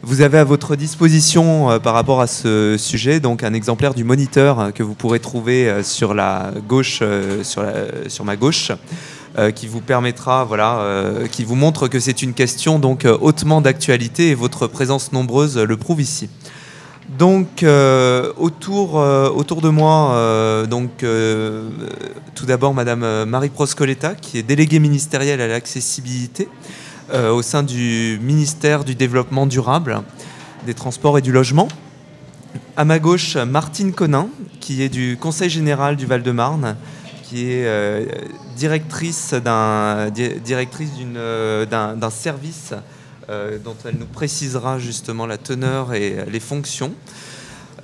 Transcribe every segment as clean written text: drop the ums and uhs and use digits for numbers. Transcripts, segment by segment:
Vous avez à votre disposition par rapport à ce sujet donc un exemplaire du moniteur que vous pourrez trouver sur la gauche, sur ma gauche, qui vous permettra, qui vous montre que c'est une question donc hautement d'actualité et votre présence nombreuse le prouve ici. Donc autour de moi, tout d'abord Madame Marie Proscoletta, qui est déléguée ministérielle à l'accessibilité au sein du ministère du Développement durable, des Transports et du Logement. À ma gauche, Martine Conin, qui est du Conseil général du Val-de-Marne, qui est directrice d'un service dont elle nous précisera justement la teneur et les fonctions.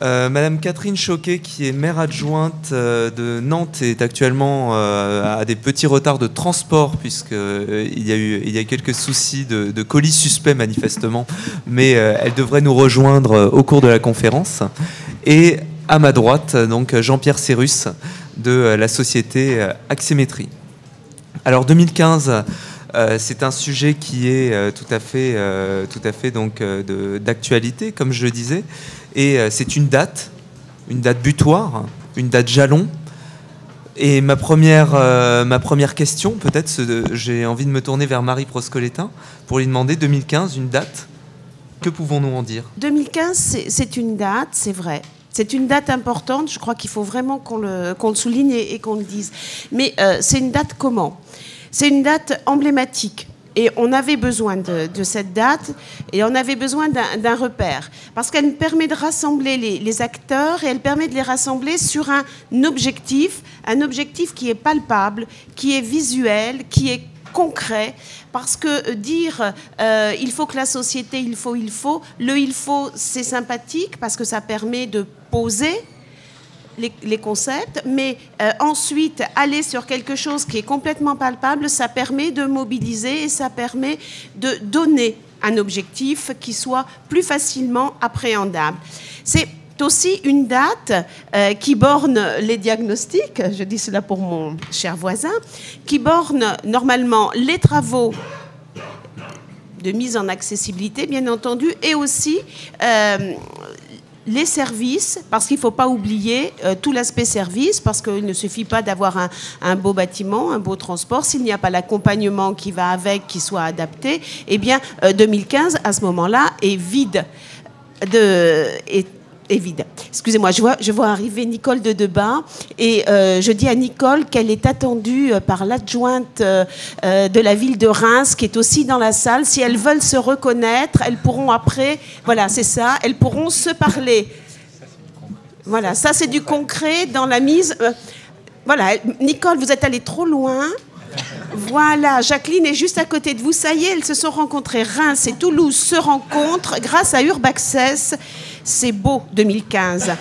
Madame Catherine Choquet, qui est maire adjointe de Nantes, est actuellement à des petits retards de transport, puisqu'il y a eu quelques soucis de colis suspects manifestement, mais elle devrait nous rejoindre au cours de la conférence. Et à ma droite, donc Jean-Pierre Cérus, de la société Axémétrie. Alors 2015, c'est un sujet qui est tout à fait donc d'actualité, comme je le disais, et c'est une date butoir, une date jalon. Et ma première question, peut-être, j'ai envie de me tourner vers Marie Proscoletta pour lui demander 2015, une date. Que pouvons-nous en dire ? 2015, c'est une date, c'est vrai. C'est une date importante, je crois qu'il faut vraiment qu'on le souligne et qu'on le dise. Mais c'est une date comment ? C'est une date emblématique. Et on avait besoin de cette date et on avait besoin d'un repère. Parce qu'elle permet de rassembler les acteurs et elle permet de les rassembler sur un objectif qui est palpable, qui est visuel, qui est concret. Parce que dire il faut que la société, il faut, c'est sympathique parce que ça permet de poser les concepts, mais ensuite aller sur quelque chose qui est complètement palpable, ça permet de mobiliser et ça permet de donner un objectif qui soit plus facilement appréhendable. C'est aussi une date qui borne les diagnostics, je dis cela pour mon cher voisin, qui borne normalement les travaux de mise en accessibilité, bien entendu, et aussi les services, parce qu'il ne faut pas oublier tout l'aspect service, parce qu'il ne suffit pas d'avoir un beau bâtiment, un beau transport, s'il n'y a pas l'accompagnement qui va avec, qui soit adapté, eh bien 2015, à ce moment-là, est vide. Est vide. Excusez-moi, je vois arriver Nicole de Debat et je dis à Nicole qu'elle est attendue par l'adjointe de la ville de Reims qui est aussi dans la salle. Si elles veulent se reconnaître, elles pourront après, voilà, c'est ça, elles pourront se parler. Voilà, ça c'est du concret dans la mise. Voilà, Nicole, vous êtes allée trop loin. Voilà, Jacqueline est juste à côté de vous. Ça y est, elles se sont rencontrées. Reims et Toulouse se rencontrent grâce à Urbaccess. C'est beau, 2015.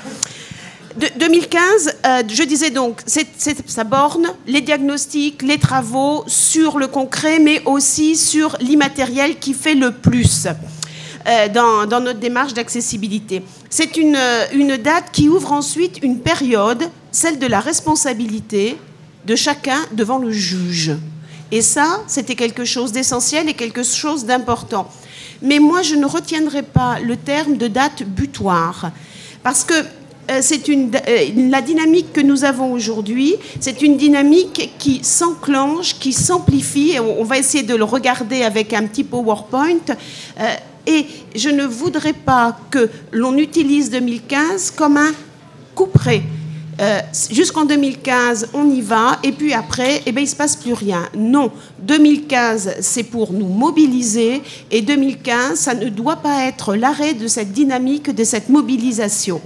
2015, je disais donc, ça borne les diagnostics, les travaux sur le concret, mais aussi sur l'immatériel qui fait le plus dans notre démarche d'accessibilité. C'est une date qui ouvre ensuite une période, celle de la responsabilité de chacun devant le juge. Et ça, c'était quelque chose d'essentiel et quelque chose d'important. Mais moi, je ne retiendrai pas le terme de date butoir, parce que c'est la dynamique que nous avons aujourd'hui, c'est une dynamique qui s'enclenche, qui s'amplifie, et on va essayer de le regarder avec un petit PowerPoint, et je ne voudrais pas que l'on utilise 2015 comme un couperet. Jusqu'en 2015, on y va, et puis après, il ne se passe plus rien. Non, 2015, c'est pour nous mobiliser, et 2015, ça ne doit pas être l'arrêt de cette dynamique, de cette mobilisation.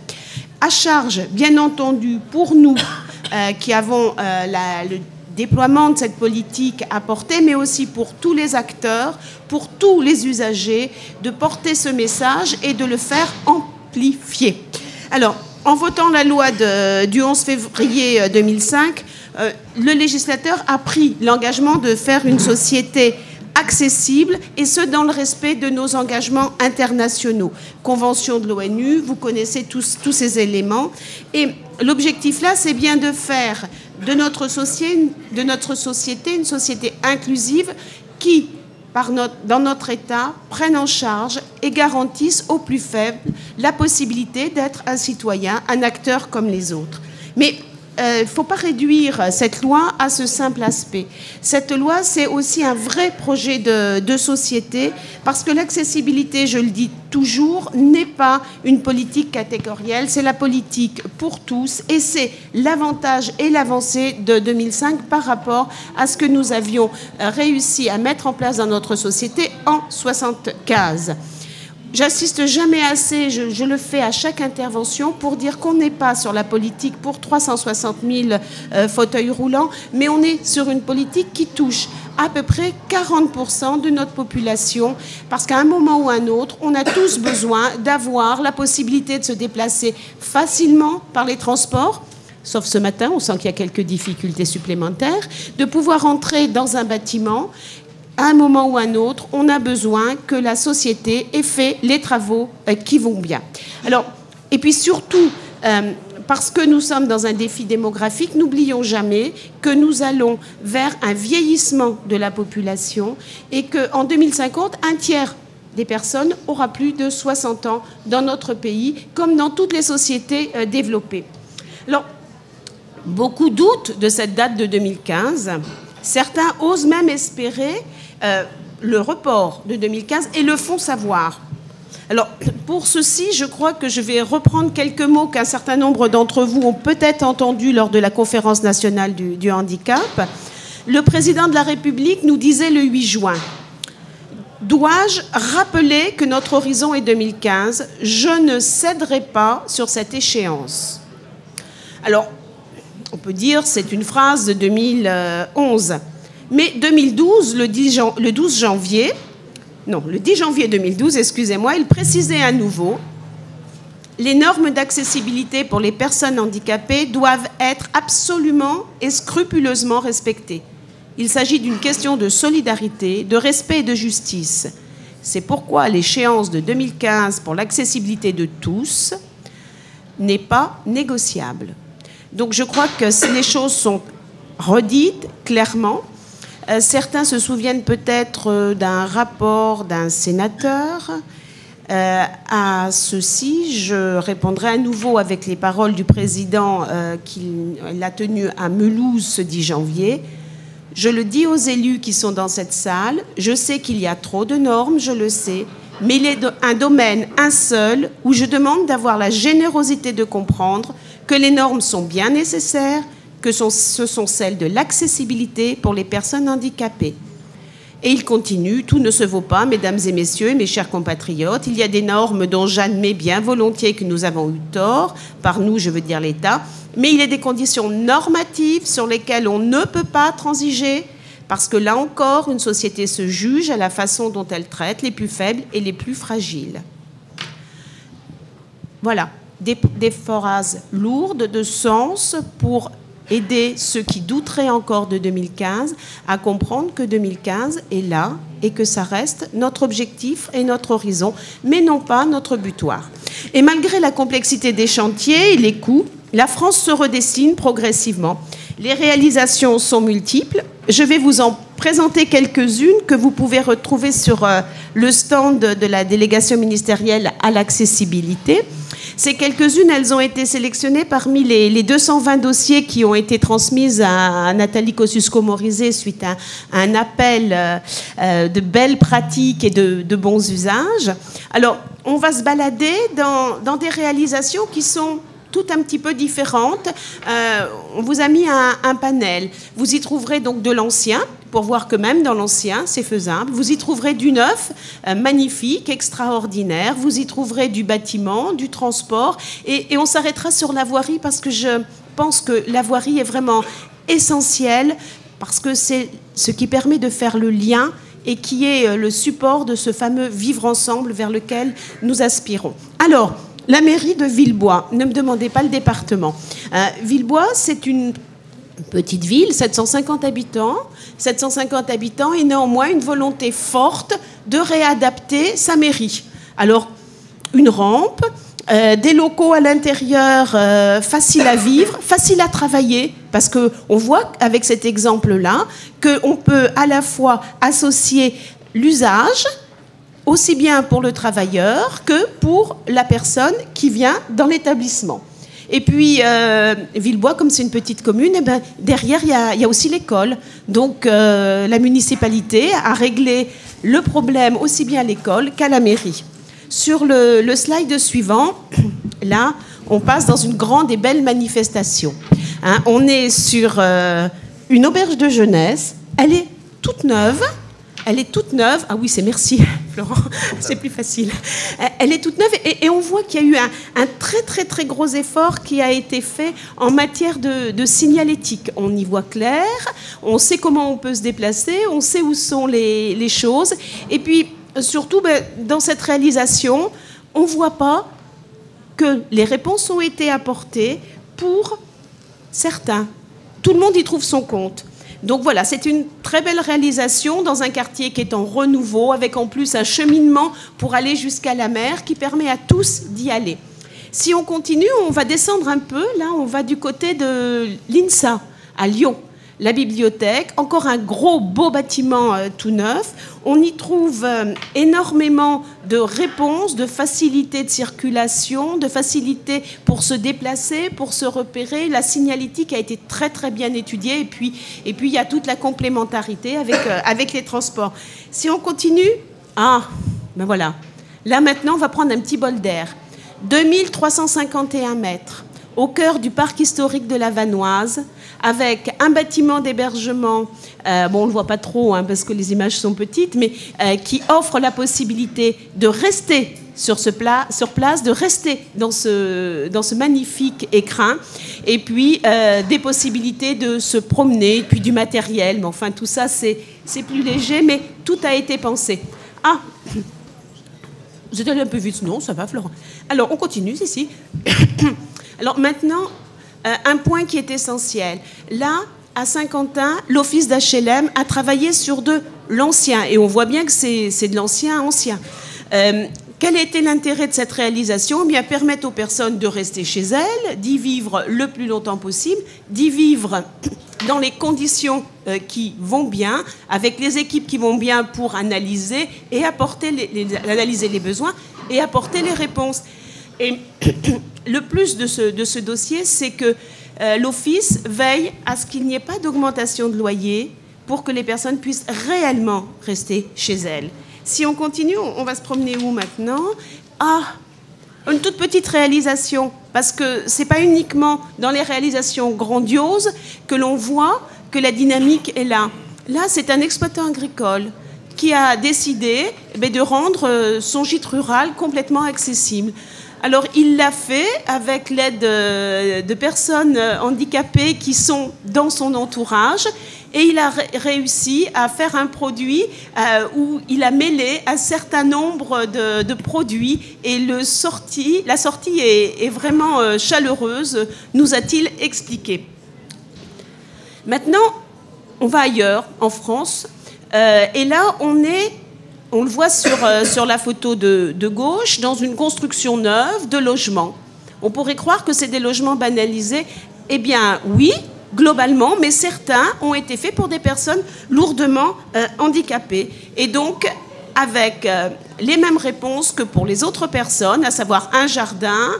À charge, bien entendu, pour nous qui avons le déploiement de cette politique à porter, mais aussi pour tous les acteurs, pour tous les usagers, de porter ce message et de le faire amplifier. Alors, en votant la loi du 11 février 2005, le législateur a pris l'engagement de faire une société accessible, et ce, dans le respect de nos engagements internationaux. Convention de l'ONU, vous connaissez tous ces éléments. Et l'objectif là, c'est bien de faire de notre société une société inclusive qui dans notre État prennent en charge et garantissent aux plus faibles la possibilité d'être un citoyen, un acteur comme les autres. Mais il ne faut pas réduire cette loi à ce simple aspect. Cette loi, c'est aussi un vrai projet de société, parce que l'accessibilité, je le dis toujours, n'est pas une politique catégorielle, c'est la politique pour tous, et c'est l'avantage et l'avancée de 2005 par rapport à ce que nous avions réussi à mettre en place dans notre société en 1975. J'insiste jamais assez, je le fais à chaque intervention pour dire qu'on n'est pas sur la politique pour 360 000 fauteuils roulants, mais on est sur une politique qui touche à peu près 40% de notre population, parce qu'à un moment ou un autre, on a tous besoin d'avoir la possibilité de se déplacer facilement par les transports, sauf ce matin, on sent qu'il y a quelques difficultés supplémentaires, de pouvoir entrer dans un bâtiment. À un moment ou un autre, on a besoin que la société ait fait les travaux qui vont bien. Alors, et puis surtout, parce que nous sommes dans un défi démographique, n'oublions jamais que nous allons vers un vieillissement de la population et qu'en 2050, un tiers des personnes aura plus de 60 ans dans notre pays, comme dans toutes les sociétés développées. Alors, beaucoup doutent de cette date de 2015. Certains osent même espérer le report de 2015 et le font savoir. Alors, pour ceci, je crois que je vais reprendre quelques mots qu'un certain nombre d'entre vous ont peut-être entendus lors de la conférence nationale du handicap. Le président de la République nous disait le 8 juin « Dois-je rappeler que notre horizon est 2015 ? Je ne céderai pas sur cette échéance. » Alors, on peut dire c'est une phrase de 2011. Mais 2012, le 10 janvier 2012, excusez-moi, il précisait à nouveau « Les normes d'accessibilité pour les personnes handicapées doivent être absolument et scrupuleusement respectées. Il s'agit d'une question de solidarité, de respect et de justice. C'est pourquoi l'échéance de 2015 pour l'accessibilité de tous n'est pas négociable. » Donc je crois que si les choses sont redites clairement, certains se souviennent peut-être d'un rapport d'un sénateur. À ceci, je répondrai à nouveau avec les paroles du président qu'il a tenues à Mulhouse ce 10 janvier. Je le dis aux élus qui sont dans cette salle, je sais qu'il y a trop de normes, je le sais, mais il est un domaine, un seul, où je demande d'avoir la générosité de comprendre que les normes sont bien nécessaires, que ce sont celles de l'accessibilité pour les personnes handicapées. Et il continue, tout ne se vaut pas, mesdames et messieurs, et mes chers compatriotes, il y a des normes dont j'admets bien volontiers que nous avons eu tort, par nous, je veux dire l'État, mais il y a des conditions normatives sur lesquelles on ne peut pas transiger, parce que là encore, une société se juge à la façon dont elle traite les plus faibles et les plus fragiles. Voilà, des phrases lourdes de sens pour aider ceux qui douteraient encore de 2015 à comprendre que 2015 est là et que ça reste notre objectif et notre horizon, mais non pas notre butoir. Et malgré la complexité des chantiers et les coûts, la France se redessine progressivement. Les réalisations sont multiples. Je vais vous en présenter quelques-unes que vous pouvez retrouver sur le stand de la délégation ministérielle à l'accessibilité. Ces quelques-unes, elles ont été sélectionnées parmi les 220 dossiers qui ont été transmis à Nathalie Kosciusko-Morizet suite à un appel de belles pratiques et de bons usages. Alors, on va se balader dans des réalisations qui sont toutes un petit peu différentes. On vous a mis un panel. Vous y trouverez donc de l'ancien, pour voir que même dans l'ancien, c'est faisable. Vous y trouverez du neuf, magnifique, extraordinaire. Vous y trouverez du bâtiment, du transport. Et on s'arrêtera sur la voirie parce que je pense que la voirie est vraiment essentielle parce que c'est ce qui permet de faire le lien et qui est le support de ce fameux vivre ensemble vers lequel nous aspirons. Alors, la mairie de Villebois, ne me demandez pas le département. Villebois, c'est une petite ville, 750 habitants. 750 habitants et néanmoins une volonté forte de réadapter sa mairie. Alors, une rampe, des locaux à l'intérieur faciles à vivre, faciles à travailler, parce qu'on voit avec cet exemple-là qu'on peut à la fois associer l'usage, aussi bien pour le travailleur que pour la personne qui vient dans l'établissement. Et puis, Villebois, comme c'est une petite commune, eh ben, derrière, il y a aussi l'école. Donc, la municipalité a réglé le problème aussi bien à l'école qu'à la mairie. Sur le slide suivant, là, on passe dans une grande et belle manifestation. Hein, on est sur une auberge de jeunesse. Elle est toute neuve. Elle est toute neuve. Ah oui, c'est merci, Florent. C'est plus facile. Elle est toute neuve et on voit qu'il y a eu un très, très, très gros effort qui a été fait en matière de signalétique. On y voit clair, on sait comment on peut se déplacer, on sait où sont les choses. Et puis, surtout, dans cette réalisation, on ne voit pas que les réponses ont été apportées pour certains. Tout le monde y trouve son compte. Donc voilà, c'est une très belle réalisation dans un quartier qui est en renouveau, avec en plus un cheminement pour aller jusqu'à la mer qui permet à tous d'y aller. Si on continue, on va descendre un peu. Là, on va du côté de l'INSA, à Lyon. La bibliothèque, encore un gros beau bâtiment tout neuf. On y trouve énormément de réponses, de facilité de circulation, de facilité pour se déplacer, pour se repérer. La signalétique a été très très bien étudiée et puis il y a toute la complémentarité avec les transports. Si on continue, ben voilà. Là maintenant, on va prendre un petit bol d'air. 2351 mètres. Au cœur du parc historique de la Vanoise, avec un bâtiment d'hébergement, on ne le voit pas trop parce que les images sont petites, mais qui offre la possibilité de rester sur place, de rester dans ce magnifique écrin, et puis des possibilités de se promener, puis du matériel. Mais enfin, tout ça, c'est plus léger, mais tout a été pensé. Ah, vous êtes allé un peu vite. Non, ça va, Florent. Alors, on continue, ici. Alors maintenant, un point qui est essentiel. Là, à Saint-Quentin, l'office d'HLM a travaillé sur de l'ancien. Et on voit bien que c'est de l'ancien. Quel a été l'intérêt de cette réalisation ? Eh bien, permettre aux personnes de rester chez elles, d'y vivre le plus longtemps possible, d'y vivre dans les conditions qui vont bien, avec les équipes qui vont bien pour analyser et analyser les besoins et apporter les réponses. Et le plus de ce dossier, c'est que l'Office veille à ce qu'il n'y ait pas d'augmentation de loyer pour que les personnes puissent réellement rester chez elles. Si on continue, on va se promener où maintenant ? Une toute petite réalisation, parce que ce n'est pas uniquement dans les réalisations grandioses que l'on voit que la dynamique est là. Là, c'est un exploitant agricole qui a décidé de rendre son gîte rural complètement accessible. Alors, il l'a fait avec l'aide de personnes handicapées qui sont dans son entourage et il a réussi à faire un produit où il a mêlé un certain nombre de produits et la sortie est vraiment chaleureuse, nous a-t-il expliqué. Maintenant, on va ailleurs, en France, et là, on le voit sur la photo de gauche, dans une construction neuve de logements. On pourrait croire que c'est des logements banalisés. Eh bien, oui, globalement, mais certains ont été faits pour des personnes lourdement handicapées. Et donc, avec les mêmes réponses que pour les autres personnes, à savoir un jardin,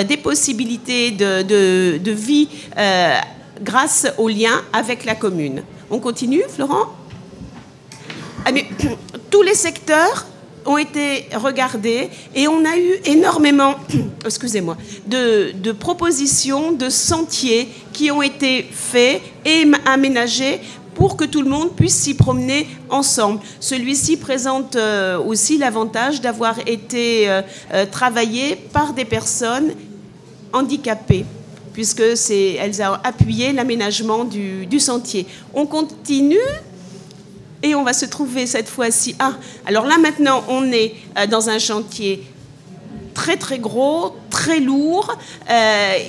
des possibilités de vie grâce au lien avec la commune. On continue, Florent ? Tous les secteurs ont été regardés et on a eu énormément de propositions, de sentiers qui ont été faits et aménagés pour que tout le monde puisse s'y promener ensemble. Celui-ci présente aussi l'avantage d'avoir été travaillé par des personnes handicapées, puisque elles ont appuyé l'aménagement du sentier. On continue. Et on va se trouver cette fois-ci. Alors là maintenant, on est dans un chantier très très gros, très lourd,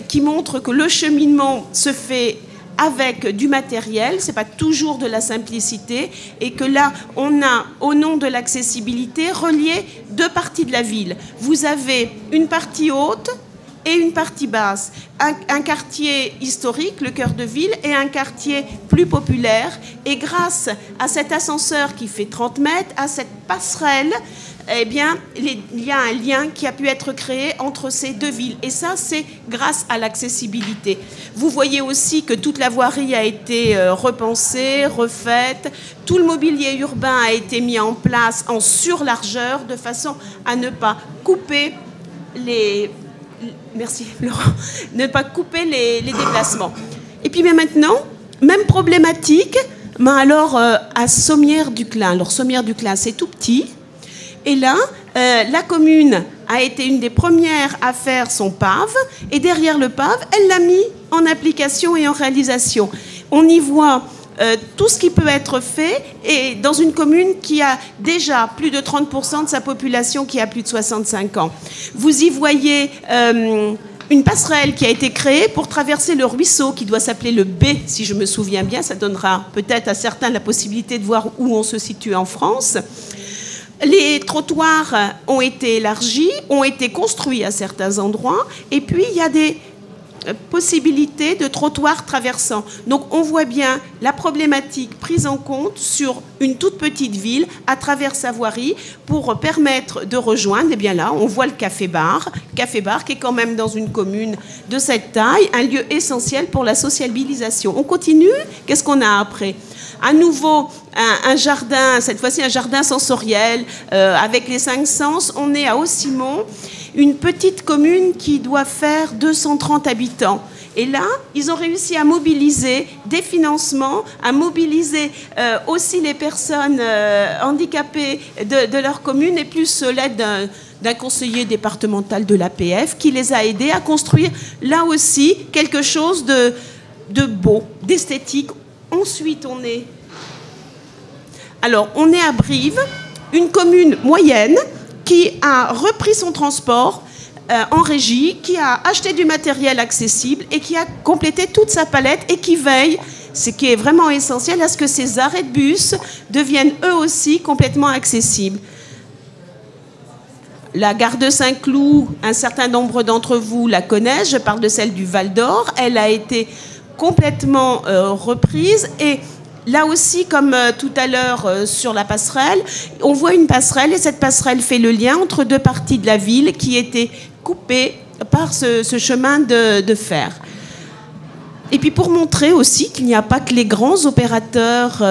qui montre que le cheminement se fait avec du matériel, c'est pas toujours de la simplicité, et que là, on a, au nom de l'accessibilité, relié deux parties de la ville. Vous avez une partie haute et une partie basse. Un quartier historique, le cœur de ville, et un quartier plus populaire. Et grâce à cet ascenseur qui fait 30 mètres, à cette passerelle, eh bien, il y a un lien qui a pu être créé entre ces deux villes. Et ça, c'est grâce à l'accessibilité. Vous voyez aussi que toute la voirie a été repensée, refaite. Tout le mobilier urbain a été mis en place en surlargeur, de façon à ne pas couper les... Merci, Laurent. Ne pas couper les déplacements. Et puis, mais maintenant, même problématique, mais alors à Sommières-du-Clin. Alors, Sommières-du-Clin, c'est tout petit. Et là, la commune a été une des premières à faire son PAV. Et derrière le PAV, elle l'a mis en application et en réalisation. On y voit tout ce qui peut être fait, et dans une commune qui a déjà plus de 30% de sa population qui a plus de 65 ans. Vous y voyez une passerelle qui a été créée pour traverser le ruisseau qui doit s'appeler le B, si je me souviens bien. Ça donnera peut-être à certains la possibilité de voir où on se situe en France. Les trottoirs ont été élargis, ont été construits à certains endroits, et puis il y a des possibilités de trottoirs traversants. Donc on voit bien la problématique prise en compte sur une toute petite ville à travers sa voirie pour permettre de rejoindre. Et bien là, on voit le café-bar qui est quand même dans une commune de cette taille, un lieu essentiel pour la sociabilisation. On continue. Qu'est-ce qu'on a après ? À nouveau, un jardin, cette fois-ci un jardin sensoriel avec les 5 sens. On est à Hauts-Simon, une petite commune qui doit faire 230 habitants. Et là, ils ont réussi à mobiliser des financements, à mobiliser aussi les personnes handicapées de leur commune, et plus l'aide d'un conseiller départemental de l'APF qui les a aidés à construire là aussi quelque chose de beau, d'esthétique. Ensuite, on est à Brive, une commune moyenne qui a repris son transport en régie, qui a acheté du matériel accessible et qui a complété toute sa palette et qui veille, ce qui est vraiment essentiel, à ce que ces arrêts de bus deviennent eux aussi complètement accessibles. La gare de Saint-Cloud, un certain nombre d'entre vous la connaissent, je parle de celle du Val d'Or, elle a été complètement reprise, et là aussi, comme tout à l'heure sur la passerelle, on voit une passerelle, et cette passerelle fait le lien entre deux parties de la ville qui étaient coupées par ce chemin de fer. Et puis pour montrer aussi qu'il n'y a pas que les grands opérateurs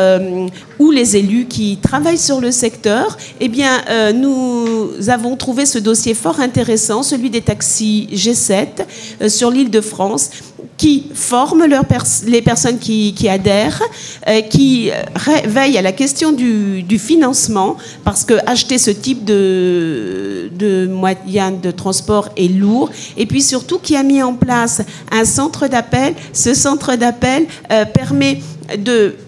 ou les élus qui travaillent sur le secteur, eh bien, nous avons trouvé ce dossier fort intéressant, celui des taxis G7 sur l'Île-de-France, qui forment les personnes qui adhèrent, qui veillent à la question du financement, parce que acheter ce type de moyens de transport est lourd, et puis surtout qui a mis en place un centre d'appel. Ce centre d'appel permet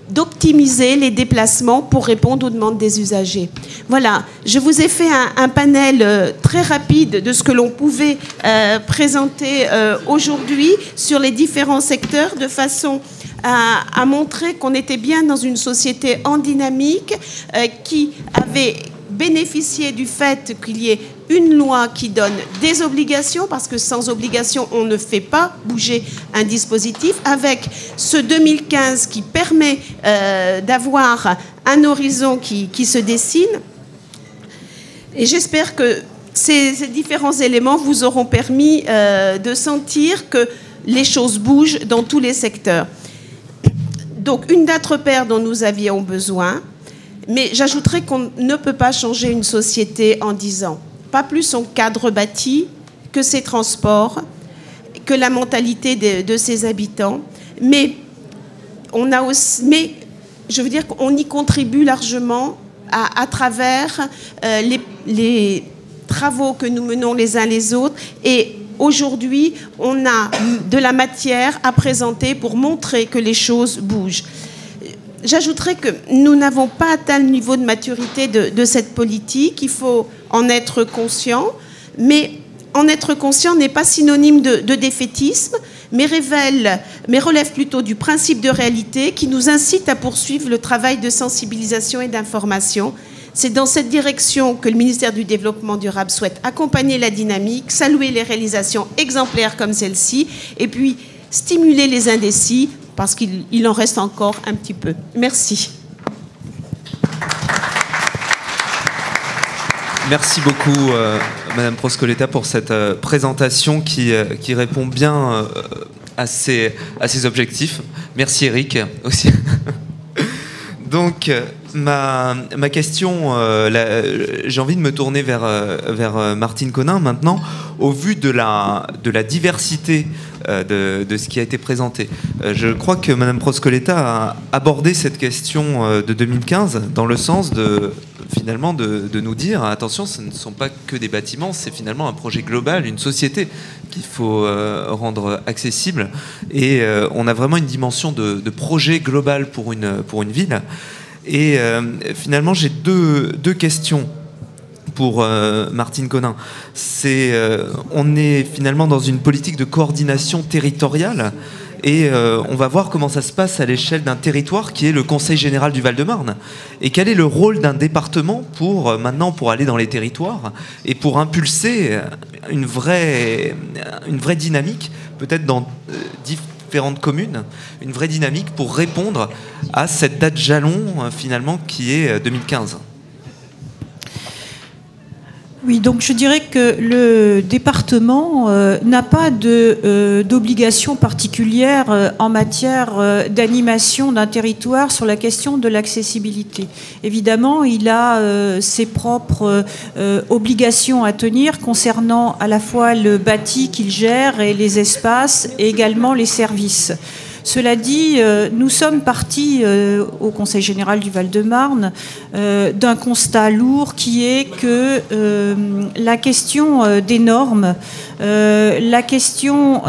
d'optimiser les déplacements pour répondre aux demandes des usagers. Voilà, je vous ai fait un panel très rapide de ce que l'on pouvait présenter aujourd'hui sur les différents secteurs, de façon à montrer qu'on était bien dans une société en dynamique qui avait bénéficié du fait qu'il y ait une loi qui donne des obligations, parce que sans obligation, on ne fait pas bouger un dispositif, avec ce 2015 qui permet d'avoir un horizon qui se dessine. Et j'espère que ces différents éléments vous auront permis de sentir que les choses bougent dans tous les secteurs. Donc, une date repère dont nous avions besoin, mais j'ajouterais qu'on ne peut pas changer une société en 10 ans. Pas plus son cadre bâti que ses transports, que la mentalité de ses habitants. Mais je veux dire qu'on y contribue largement à travers les travaux que nous menons les uns les autres. Et aujourd'hui, on a de la matière à présenter pour montrer que les choses bougent. J'ajouterais que nous n'avons pas atteint le niveau de maturité de cette politique. Il faut en être conscient, mais en être conscient n'est pas synonyme de défaitisme, mais relève plutôt du principe de réalité qui nous incite à poursuivre le travail de sensibilisation et d'information. C'est dans cette direction que le ministère du Développement durable souhaite accompagner la dynamique, saluer les réalisations exemplaires comme celle-ci, et puis stimuler les indécis, parce qu'il en reste encore un petit peu. Merci. Merci beaucoup, Madame Proscoleta, pour cette présentation qui répond bien à ses objectifs. Merci, Eric, aussi. Donc, ma question, j'ai envie de me tourner vers Martine Conin maintenant, au vu de la diversité de ce qui a été présenté. Je crois que Madame Proscoleta a abordé cette question de 2015 dans le sens finalement de nous dire attention, ce ne sont pas que des bâtiments, c'est finalement un projet global, une société qu'il faut rendre accessible, et on a vraiment une dimension de projet global pour une ville. Et finalement j'ai deux questions pour Martine Conin. On est finalement dans une politique de coordination territoriale, et on va voir comment ça se passe à l'échelle d'un territoire qui est le Conseil général du Val-de-Marne. Et quel est le rôle d'un département pour aller dans les territoires et pour impulser une vraie dynamique, peut-être dans différentes communes, une vraie dynamique pour répondre à cette date jalon finalement qui est 2015. Oui, donc je dirais que le département n'a pas d'obligation particulière en matière d'animation d'un territoire sur la question de l'accessibilité. Évidemment, il a ses propres obligations à tenir concernant à la fois le bâti qu'il gère et les espaces, et également les services. Cela dit, nous sommes partis au Conseil général du Val-de-Marne d'un constat lourd qui est que la question des normes, la question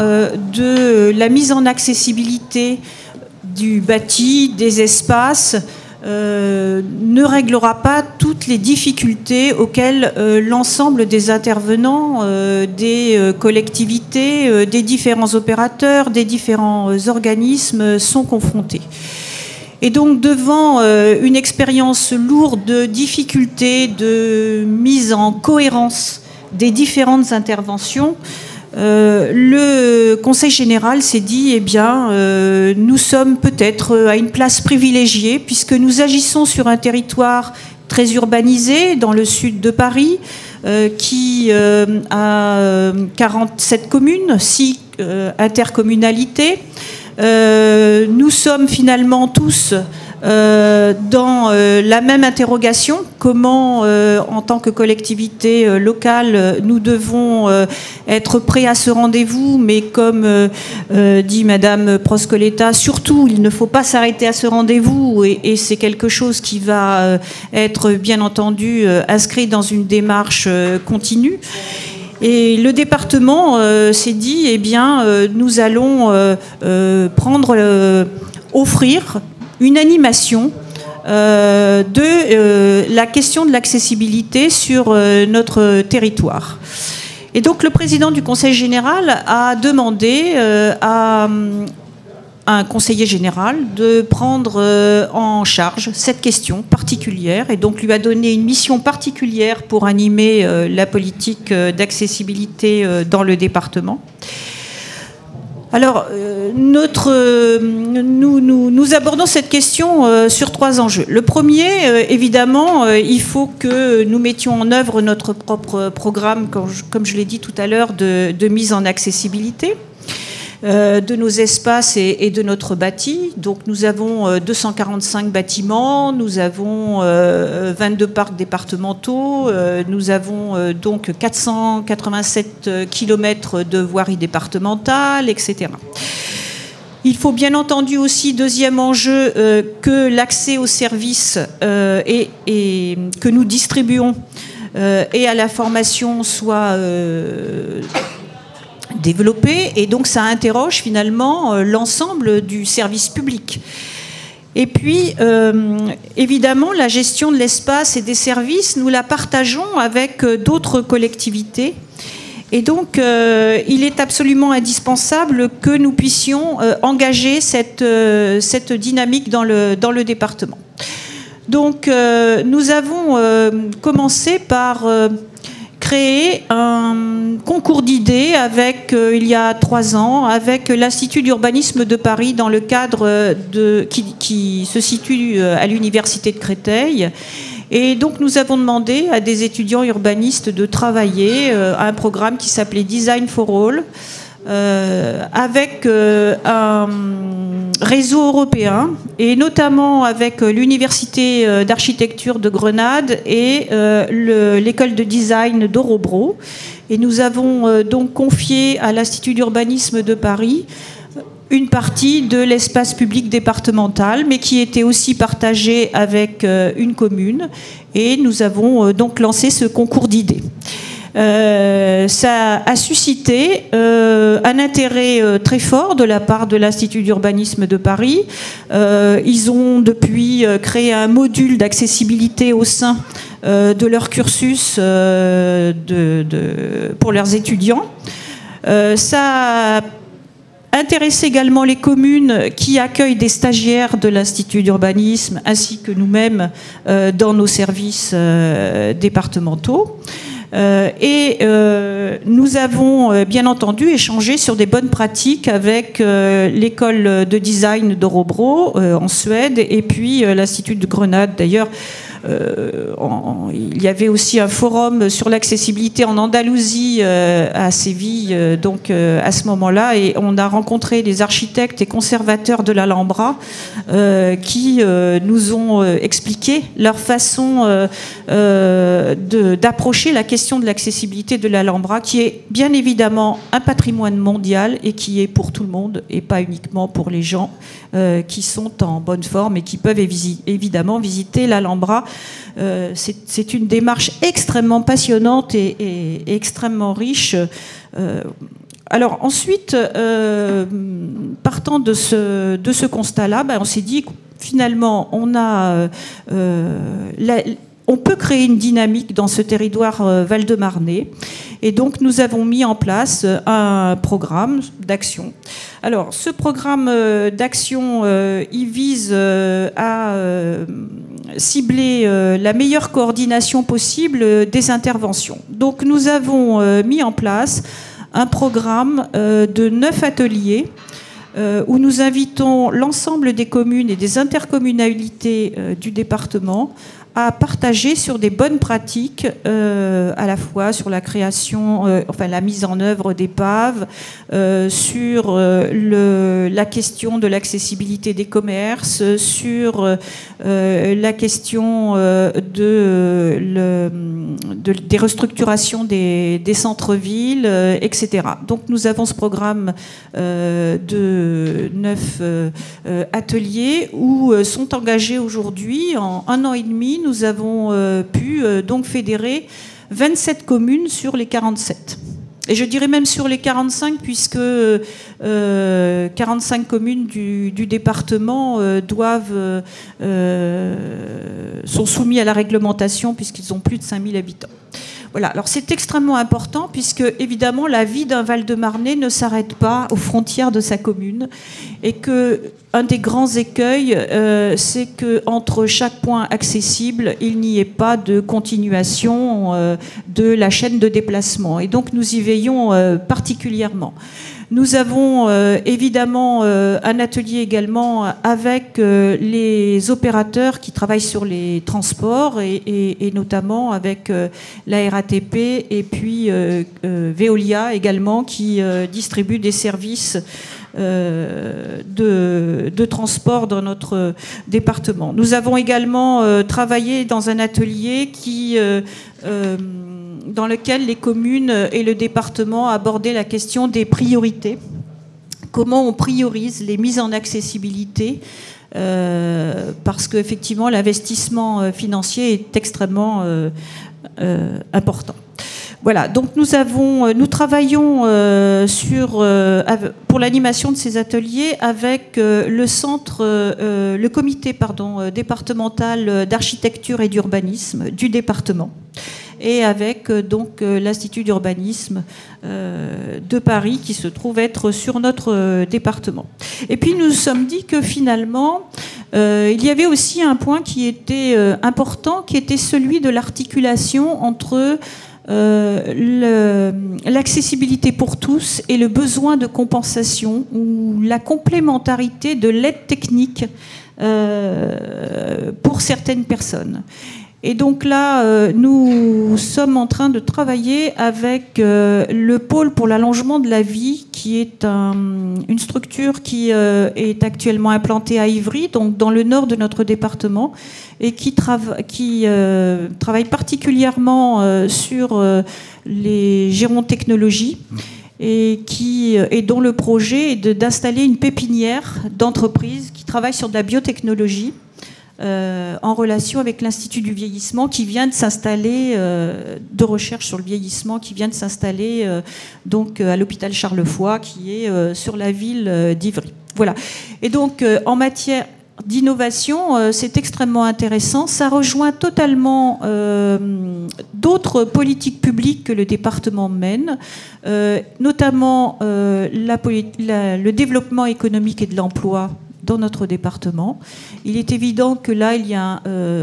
de la mise en accessibilité du bâti, des espaces, ne réglera pas toutes les difficultés auxquelles l'ensemble des intervenants, des collectivités, des différents opérateurs, des différents organismes sont confrontés. Et donc devant une expérience lourde de difficultés, de mise en cohérence des différentes interventions, le Conseil général s'est dit, eh bien, nous sommes peut-être à une place privilégiée puisque nous agissons sur un territoire très urbanisé dans le sud de Paris qui a 47 communes, 6 intercommunalités. Nous sommes finalement tous dans la même interrogation, comment en tant que collectivité locale nous devons être prêts à ce rendez-vous, mais comme dit Madame Proscoleta, surtout il ne faut pas s'arrêter à ce rendez-vous, et c'est quelque chose qui va être bien entendu inscrit dans une démarche continue. Et le département s'est dit, eh bien, nous allons offrir une animation de la question de l'accessibilité sur notre territoire. Et donc le président du Conseil général a demandé à un conseiller général de prendre en charge cette question particulière, et donc lui a donné une mission particulière pour animer la politique d'accessibilité dans le département. Alors, nous abordons cette question sur 3 enjeux. Le premier, évidemment, il faut que nous mettions en œuvre notre propre programme, comme je l'ai dit tout à l'heure, de mise en accessibilité de nos espaces et de notre bâti. Donc nous avons 245 bâtiments, nous avons 22 parcs départementaux, nous avons donc 487 kilomètres de voirie départementale, etc. Il faut bien entendu aussi, deuxième enjeu, que l'accès aux services et que nous distribuons et à la formation soit développé, et donc ça interroge finalement l'ensemble du service public. Et puis, évidemment, la gestion de l'espace et des services, nous la partageons avec d'autres collectivités. Et donc, il est absolument indispensable que nous puissions engager cette dynamique dans le département. Donc, nous avons commencé par créer un concours d'idées avec, il y a 3 ans, avec l'Institut d'urbanisme de Paris dans le cadre qui se situe à l'Université de Créteil. Et donc nous avons demandé à des étudiants urbanistes de travailler à un programme qui s'appelait Design for All, avec un réseau européen et notamment avec l'Université d'architecture de Grenade et l'école de design d'Orobro. Et nous avons donc confié à l'Institut d'urbanisme de Paris une partie de l'espace public départemental, mais qui était aussi partagée avec une commune. Et nous avons donc lancé ce concours d'idées. Ça a suscité un intérêt très fort de la part de l'Institut d'urbanisme de Paris. Ils ont depuis créé un module d'accessibilité au sein de leur cursus pour leurs étudiants. Ça a intéressé également les communes qui accueillent des stagiaires de l'Institut d'urbanisme ainsi que nous-mêmes dans nos services départementaux. Nous avons bien entendu échangé sur des bonnes pratiques avec l'école de design d'Orobro en Suède et puis l'Institut de Grenade. D'ailleurs, il y avait aussi un forum sur l'accessibilité en Andalousie à Séville, donc à ce moment-là, et on a rencontré des architectes et conservateurs de l'Alhambra qui nous ont expliqué leur façon d'approcher la question de l'accessibilité de l'Alhambra, qui est bien évidemment un patrimoine mondial et qui est pour tout le monde et pas uniquement pour les gens qui sont en bonne forme et qui peuvent évidemment visiter l'Alhambra. C'est une démarche extrêmement passionnante et extrêmement riche. Alors ensuite, partant de ce constat-là, on s'est dit finalement on peut créer une dynamique dans ce territoire val-de-marnais. Et donc, nous avons mis en place un programme d'action. Alors, ce programme d'action, il vise à cibler la meilleure coordination possible des interventions. Donc, nous avons mis en place un programme de 9 ateliers où nous invitons l'ensemble des communes et des intercommunalités du département à partager sur des bonnes pratiques, à la fois sur la création, la mise en œuvre d'épaves, sur la question de l'accessibilité des commerces, sur la question des restructurations des centres-villes, etc. Donc nous avons ce programme de 9 ateliers où sont engagés aujourd'hui, en 1 an et demi, nous avons pu donc fédérer 27 communes sur les 47. Et je dirais même sur les 45, puisque 45 communes du département sont soumis à la réglementation puisqu'ils ont plus de 5000 habitants. Voilà, alors c'est extrêmement important puisque évidemment la vie d'un Val-de-Marnais ne s'arrête pas aux frontières de sa commune et que un des grands écueils, c'est qu'entre chaque point accessible, il n'y ait pas de continuation de la chaîne de déplacement. Et donc nous y veillons particulièrement. Nous avons évidemment un atelier également avec les opérateurs qui travaillent sur les transports et notamment avec la RATP et puis Veolia également qui distribue des services de transport dans notre département. Nous avons également travaillé dans un atelier dans lequel les communes et le département abordaient la question des priorités. Comment on priorise les mises en accessibilité parce qu'effectivement l'investissement financier est extrêmement important. Voilà, donc nous travaillons pour l'animation de ces ateliers avec le comité départemental d'architecture et d'urbanisme du département. et avec donc l'Institut d'urbanisme de Paris qui se trouve être sur notre département. Et puis nous nous sommes dit que finalement, il y avait aussi un point qui était important, qui était celui de l'articulation entre l'accessibilité pour tous et le besoin de compensation ou la complémentarité de l'aide technique pour certaines personnes. Et donc là, nous sommes en train de travailler avec le pôle pour l'allongement de la vie, qui est une structure qui est actuellement implantée à Ivry, donc dans le nord de notre département, et qui travaille particulièrement sur les gérontechnologies, et dont le projet est d'installer une pépinière d'entreprises qui travaille sur de la biotechnologie, en relation avec l'Institut du vieillissement qui vient de s'installer, de recherche sur le vieillissement, qui vient de s'installer donc à l'hôpital Charles-Foix, qui est sur la ville d'Ivry. Voilà. Et donc en matière d'innovation, c'est extrêmement intéressant. Ça rejoint totalement d'autres politiques publiques que le département mène, notamment le développement économique et de l'emploi dans notre département. Il est évident que là, il y a,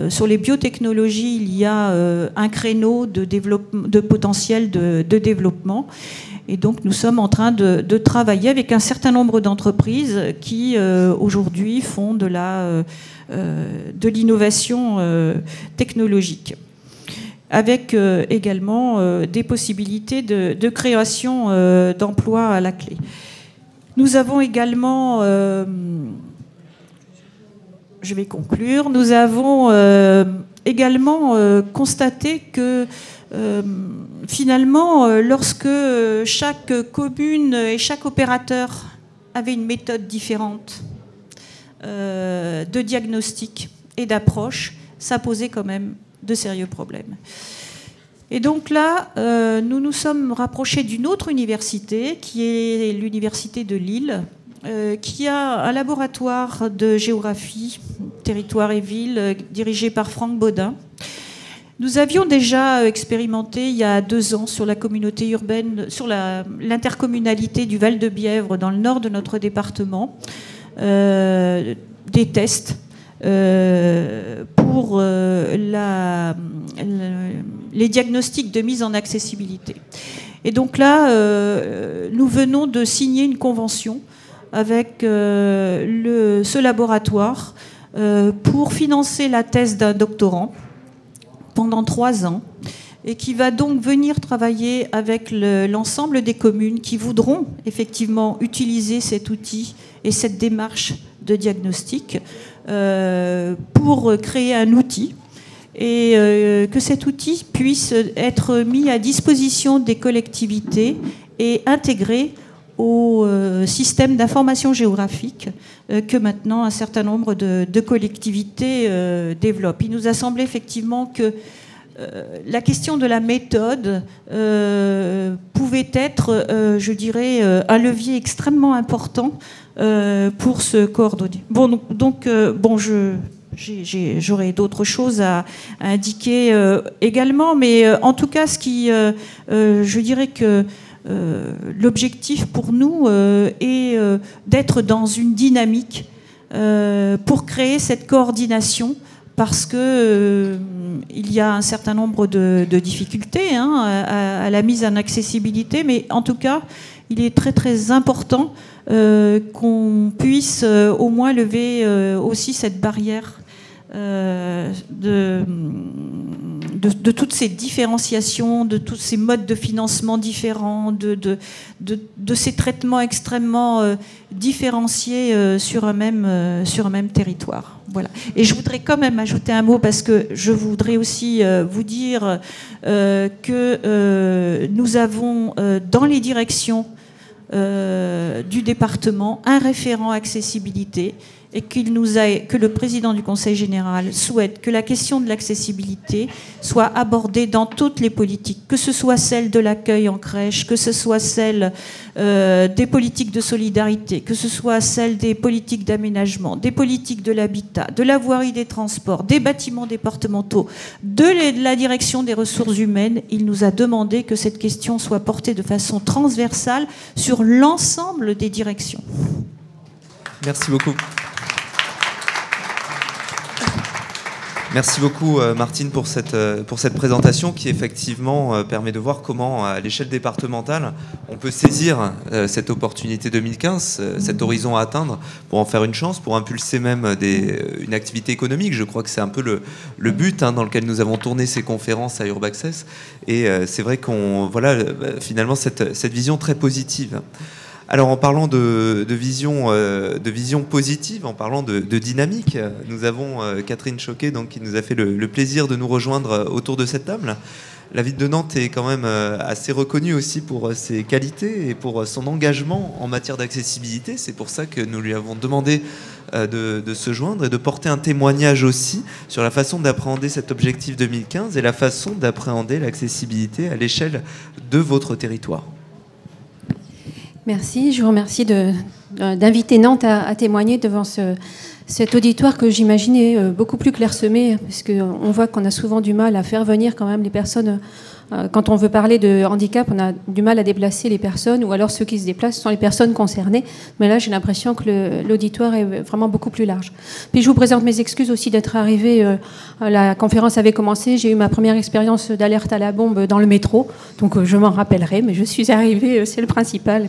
sur les biotechnologies, il y a un créneau de potentiel de développement. Et donc, nous sommes en train de travailler avec un certain nombre d'entreprises qui, aujourd'hui, font de l'innovation technologique, avec également des possibilités de création d'emplois à la clé. Nous avons également... je vais conclure. Nous avons également constaté que finalement, lorsque chaque commune et chaque opérateur avait une méthode différente de diagnostic et d'approche, ça posait quand même de sérieux problèmes. Et donc là, nous nous sommes rapprochés d'une autre université, qui est l'université de Lille, qui a un laboratoire de géographie, territoire et ville, dirigé par Franck Baudin. Nous avions déjà expérimenté il y a 2 ans sur la communauté urbaine, sur l'intercommunalité du Val-de-Bièvre dans le nord de notre département, des tests pour les diagnostics de mise en accessibilité. Et donc là, nous venons de signer une convention avec ce laboratoire pour financer la thèse d'un doctorant pendant 3 ans, et qui va donc venir travailler avec l'ensemble des communes qui voudront effectivement utiliser cet outil et cette démarche de diagnostic pour créer un outil, et que cet outil puisse être mis à disposition des collectivités et intégré au système d'information géographique que maintenant un certain nombre de collectivités développent. Il nous a semblé effectivement que la question de la méthode pouvait être, je dirais, un levier extrêmement important pour se coordonner. Bon, donc, j'aurais d'autres choses à indiquer également, mais en tout cas, je dirais que l'objectif pour nous est d'être dans une dynamique pour créer cette coordination, parce que il y a un certain nombre de difficultés à la mise en accessibilité, mais en tout cas, il est très très important qu'on puisse au moins lever aussi cette barrière de toutes ces différenciations, de tous ces modes de financement différents, de ces traitements extrêmement différenciés sur un même territoire. Voilà. Et je voudrais quand même ajouter un mot, parce que je voudrais aussi vous dire que nous avons dans les directions du département un référent accessibilité et que le président du Conseil général souhaite que la question de l'accessibilité soit abordée dans toutes les politiques, que ce soit celle de l'accueil en crèche, que ce soit celle des politiques de solidarité, que ce soit celle des politiques d'aménagement, des politiques de l'habitat, de la voirie des transports, des bâtiments départementaux, de la direction des ressources humaines. Il nous a demandé que cette question soit portée de façon transversale sur l'ensemble des directions. Merci beaucoup. Merci beaucoup Martine pour cette présentation qui effectivement permet de voir comment à l'échelle départementale on peut saisir cette opportunité 2015, cet horizon à atteindre pour en faire une chance, pour impulser même une activité économique. Je crois que c'est un peu le but dans lequel nous avons tourné ces conférences à Urbaccess et c'est vrai qu'on voilà finalement cette vision très positive. Alors en parlant de vision positive, en parlant de dynamique, nous avons Catherine Choquet donc, qui nous a fait le plaisir de nous rejoindre autour de cette table. La ville de Nantes est quand même assez reconnue aussi pour ses qualités et pour son engagement en matière d'accessibilité. C'est pour ça que nous lui avons demandé de se joindre et de porter un témoignage aussi sur la façon d'appréhender cet objectif 2015 et la façon d'appréhender l'accessibilité à l'échelle de votre territoire. Merci, je vous remercie d'inviter Nantes à témoigner devant cet auditoire que j'imaginais beaucoup plus clairsemé, parce qu'on voit qu'on a souvent du mal à faire venir quand même les personnes. Quand on veut parler de handicap, on a du mal à déplacer les personnes, ou alors ceux qui se déplacent sont les personnes concernées. Mais là, j'ai l'impression que l'auditoire est vraiment beaucoup plus large. Puis je vous présente mes excuses aussi d'être arrivée. La conférence avait commencé. J'ai eu ma première expérience d'alerte à la bombe dans le métro. Donc je m'en rappellerai, mais je suis arrivée, c'est le principal.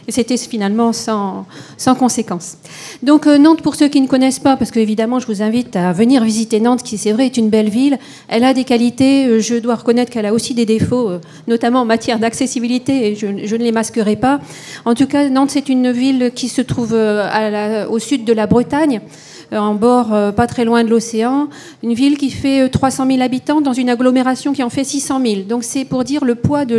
Et c'était finalement sans conséquence. Donc Nantes, pour ceux qui ne connaissent pas, parce qu'évidemment je vous invite à venir visiter Nantes, qui c'est vrai est une belle ville. Elle a des qualités, je dois reconnaître qu'elle a aussi des défauts, notamment en matière d'accessibilité, et je ne les masquerai pas. En tout cas, Nantes, c'est une ville qui se trouve au sud de la Bretagne, en bord pas très loin de l'océan, une ville qui fait 300 000 habitants dans une agglomération qui en fait 600 000. Donc c'est pour dire le poids de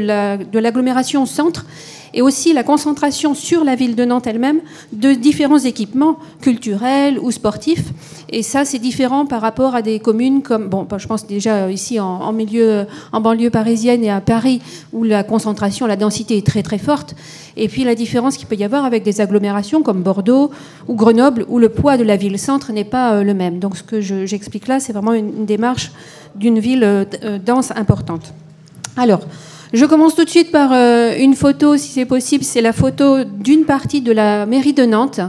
l'agglomération au centre, et aussi la concentration sur la ville de Nantes elle-même de différents équipements culturels ou sportifs. Et ça, c'est différent par rapport à des communes comme, je pense déjà ici en banlieue parisienne et à Paris, où la concentration, la densité est très très forte. Et puis la différence qu'il peut y avoir avec des agglomérations comme Bordeaux ou Grenoble, où le poids de la ville-centre n'est pas le même. Donc ce que j'explique là, c'est vraiment une démarche d'une ville dense importante. Alors, je commence tout de suite par une photo, si c'est possible. C'est la photo d'une partie de la mairie de Nantes,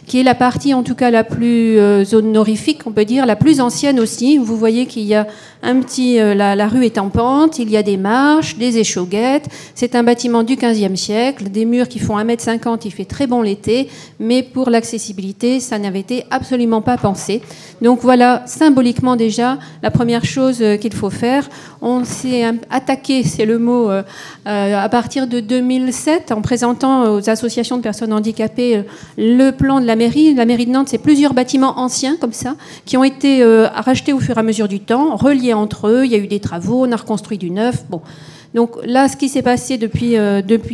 qui est la partie en tout cas la plus honorifique, on peut dire, la plus ancienne aussi. Vous voyez qu'il y a un petit... la rue est en pente, il y a des marches, des échauguettes. C'est un bâtiment du XVe siècle, des murs qui font 1,50 m, il fait très bon l'été, mais pour l'accessibilité, ça n'avait été absolument pas pensé. Donc voilà, symboliquement déjà, la première chose qu'il faut faire. On s'est attaqué, c'est le mot, à partir de 2007, en présentant aux associations de personnes handicapées le plan de la mairie. La mairie de Nantes, c'est plusieurs bâtiments anciens, comme ça, qui ont été rachetés au fur et à mesure du temps, reliés entre eux. Il y a eu des travaux, on a reconstruit du neuf. Bon. Donc là, ce qui s'est passé depuis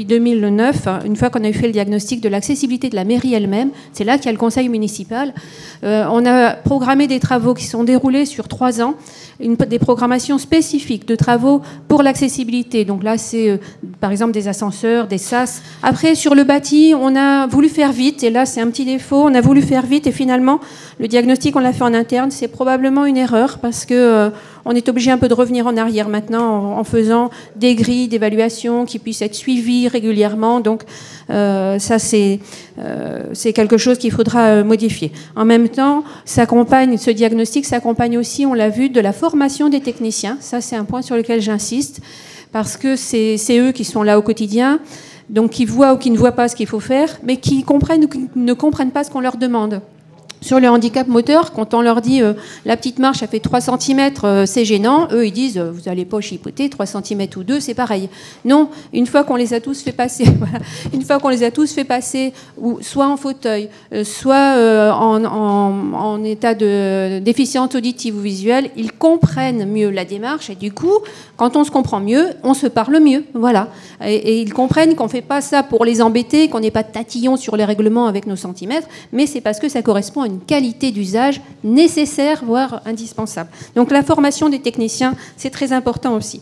2009, une fois qu'on a eu fait le diagnostic de l'accessibilité de la mairie elle-même, c'est là qu'il y a le conseil municipal. On a programmé des travaux qui sont déroulés sur 3 ans, des programmations spécifiques de travaux pour l'accessibilité. Donc là, c'est par exemple des ascenseurs, des sas. Après, sur le bâti, on a voulu faire vite, et là, c'est un petit défaut. On a voulu faire vite, et finalement, le diagnostic, on l'a fait en interne. C'est probablement une erreur, parce que on est obligé un peu de revenir en arrière maintenant en faisant des grilles d'évaluation qui puissent être suivies régulièrement. Donc ça, c'est quelque chose qu'il faudra modifier. En même temps, ce diagnostic s'accompagne aussi, on l'a vu, de la formation des techniciens. Ça, c'est un point sur lequel j'insiste, parce que c'est eux qui sont là au quotidien, donc qui voient ou qui ne voient pas ce qu'il faut faire, mais qui comprennent ou qui ne comprennent pas ce qu'on leur demande. Sur le handicap moteur, quand on leur dit la petite marche, elle fait 3 cm, c'est gênant, eux, ils disent vous n'allez pas chipoter, 3 cm ou 2, c'est pareil. Non, une fois qu'on les a tous fait passer, voilà, une fois qu'on les a tous fait passer, ou soit en fauteuil, soit en état de déficience auditive ou visuelle, ils comprennent mieux la démarche, et du coup, quand on se comprend mieux, on se parle mieux. Voilà. Et ils comprennent qu'on ne fait pas ça pour les embêter, qu'on n'est pas tatillon sur les règlements avec nos centimètres, mais c'est parce que ça correspond à une qualité d'usage nécessaire, voire indispensable. Donc la formation des techniciens, c'est très important aussi.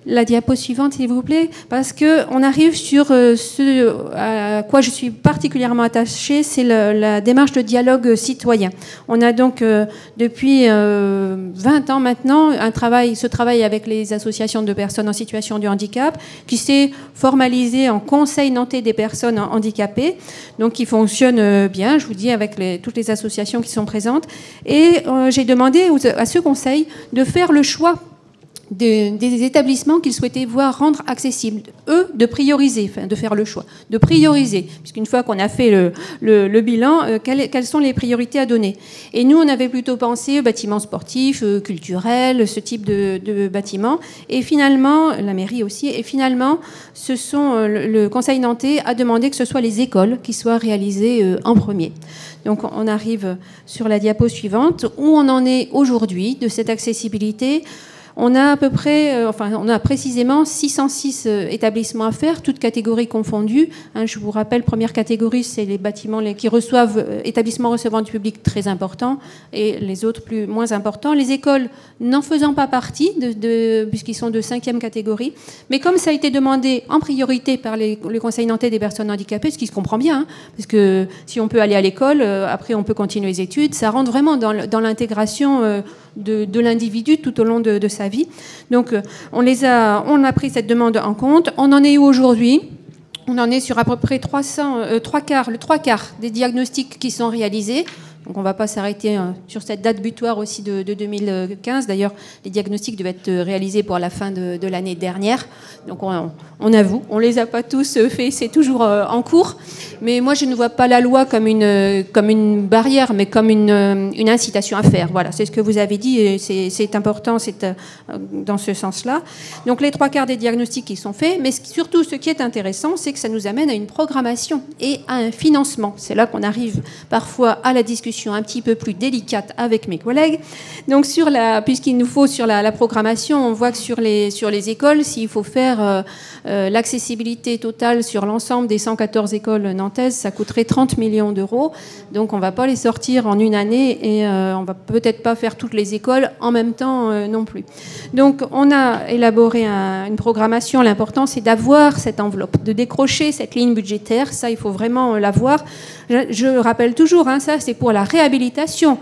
La diapo suivante, s'il vous plaît, parce qu'on arrive sur ce à quoi je suis particulièrement attachée, c'est la démarche de dialogue citoyen. On a donc, depuis 20 ans maintenant, ce travail avec les associations de personnes en situation de handicap, qui s'est formalisé en Conseil nantais des personnes handicapées, donc qui fonctionne bien, je vous dis, avec toutes les associations qui sont présentes. Et j'ai demandé à ce conseil de faire le choix des établissements qu'ils souhaitaient voir rendre accessibles. Eux, de prioriser, enfin de faire le choix, de prioriser, puisqu'une fois qu'on a fait le bilan, quelles sont les priorités à donner. Et nous, on avait plutôt pensé aux bâtiments sportifs, culturels, ce type de bâtiments. Et finalement, la mairie aussi, et finalement, le Conseil nantais a demandé que ce soit les écoles qui soient réalisées en premier. Donc on arrive sur la diapo suivante, où on en est aujourd'hui de cette accessibilité. On a à peu près, on a précisément 606 établissements à faire, toutes catégories confondues. Je vous rappelle, première catégorie, c'est les bâtiments qui reçoivent, établissements recevant du public très important, et les autres moins importants. Les écoles n'en faisant pas partie, puisqu'ils sont de 5e catégorie. Mais comme ça a été demandé en priorité par le Conseil nantais des personnes handicapées, ce qui se comprend bien, parce que si on peut aller à l'école, après on peut continuer les études, ça rentre vraiment dans l'intégration de l'individu tout au long de sa vie. Donc on a pris cette demande en compte. On en est où aujourd'hui ? On en est sur à peu près le trois quarts des diagnostics qui sont réalisés. Donc on ne va pas s'arrêter sur cette date butoir aussi de 2015. D'ailleurs, les diagnostics devaient être réalisés pour la fin de l'année dernière. Donc on avoue, on ne les a pas tous faits, c'est toujours en cours. Mais moi, je ne vois pas la loi comme une barrière, mais comme une incitation à faire. Voilà, c'est ce que vous avez dit et c'est important, c'est dans ce sens-là. Donc les trois quarts des diagnostics qui sont faits, mais surtout ce qui est intéressant, c'est que ça nous amène à une programmation et à un financement. C'est là qu'on arrive parfois à la discussion un petit peu plus délicate avec mes collègues. Donc puisqu'il nous faut sur la programmation, on voit que sur les écoles, s'il faut faire l'accessibilité totale sur l'ensemble des 114 écoles nantaises, ça coûterait 30 millions d'euros. Donc on ne va pas les sortir en une année et on ne va peut-être pas faire toutes les écoles en même temps non plus. Donc on a élaboré une programmation. L'important, c'est d'avoir cette enveloppe, de décrocher cette ligne budgétaire. Ça, il faut vraiment l'avoir. Je rappelle toujours, ça c'est pour la réhabilitation,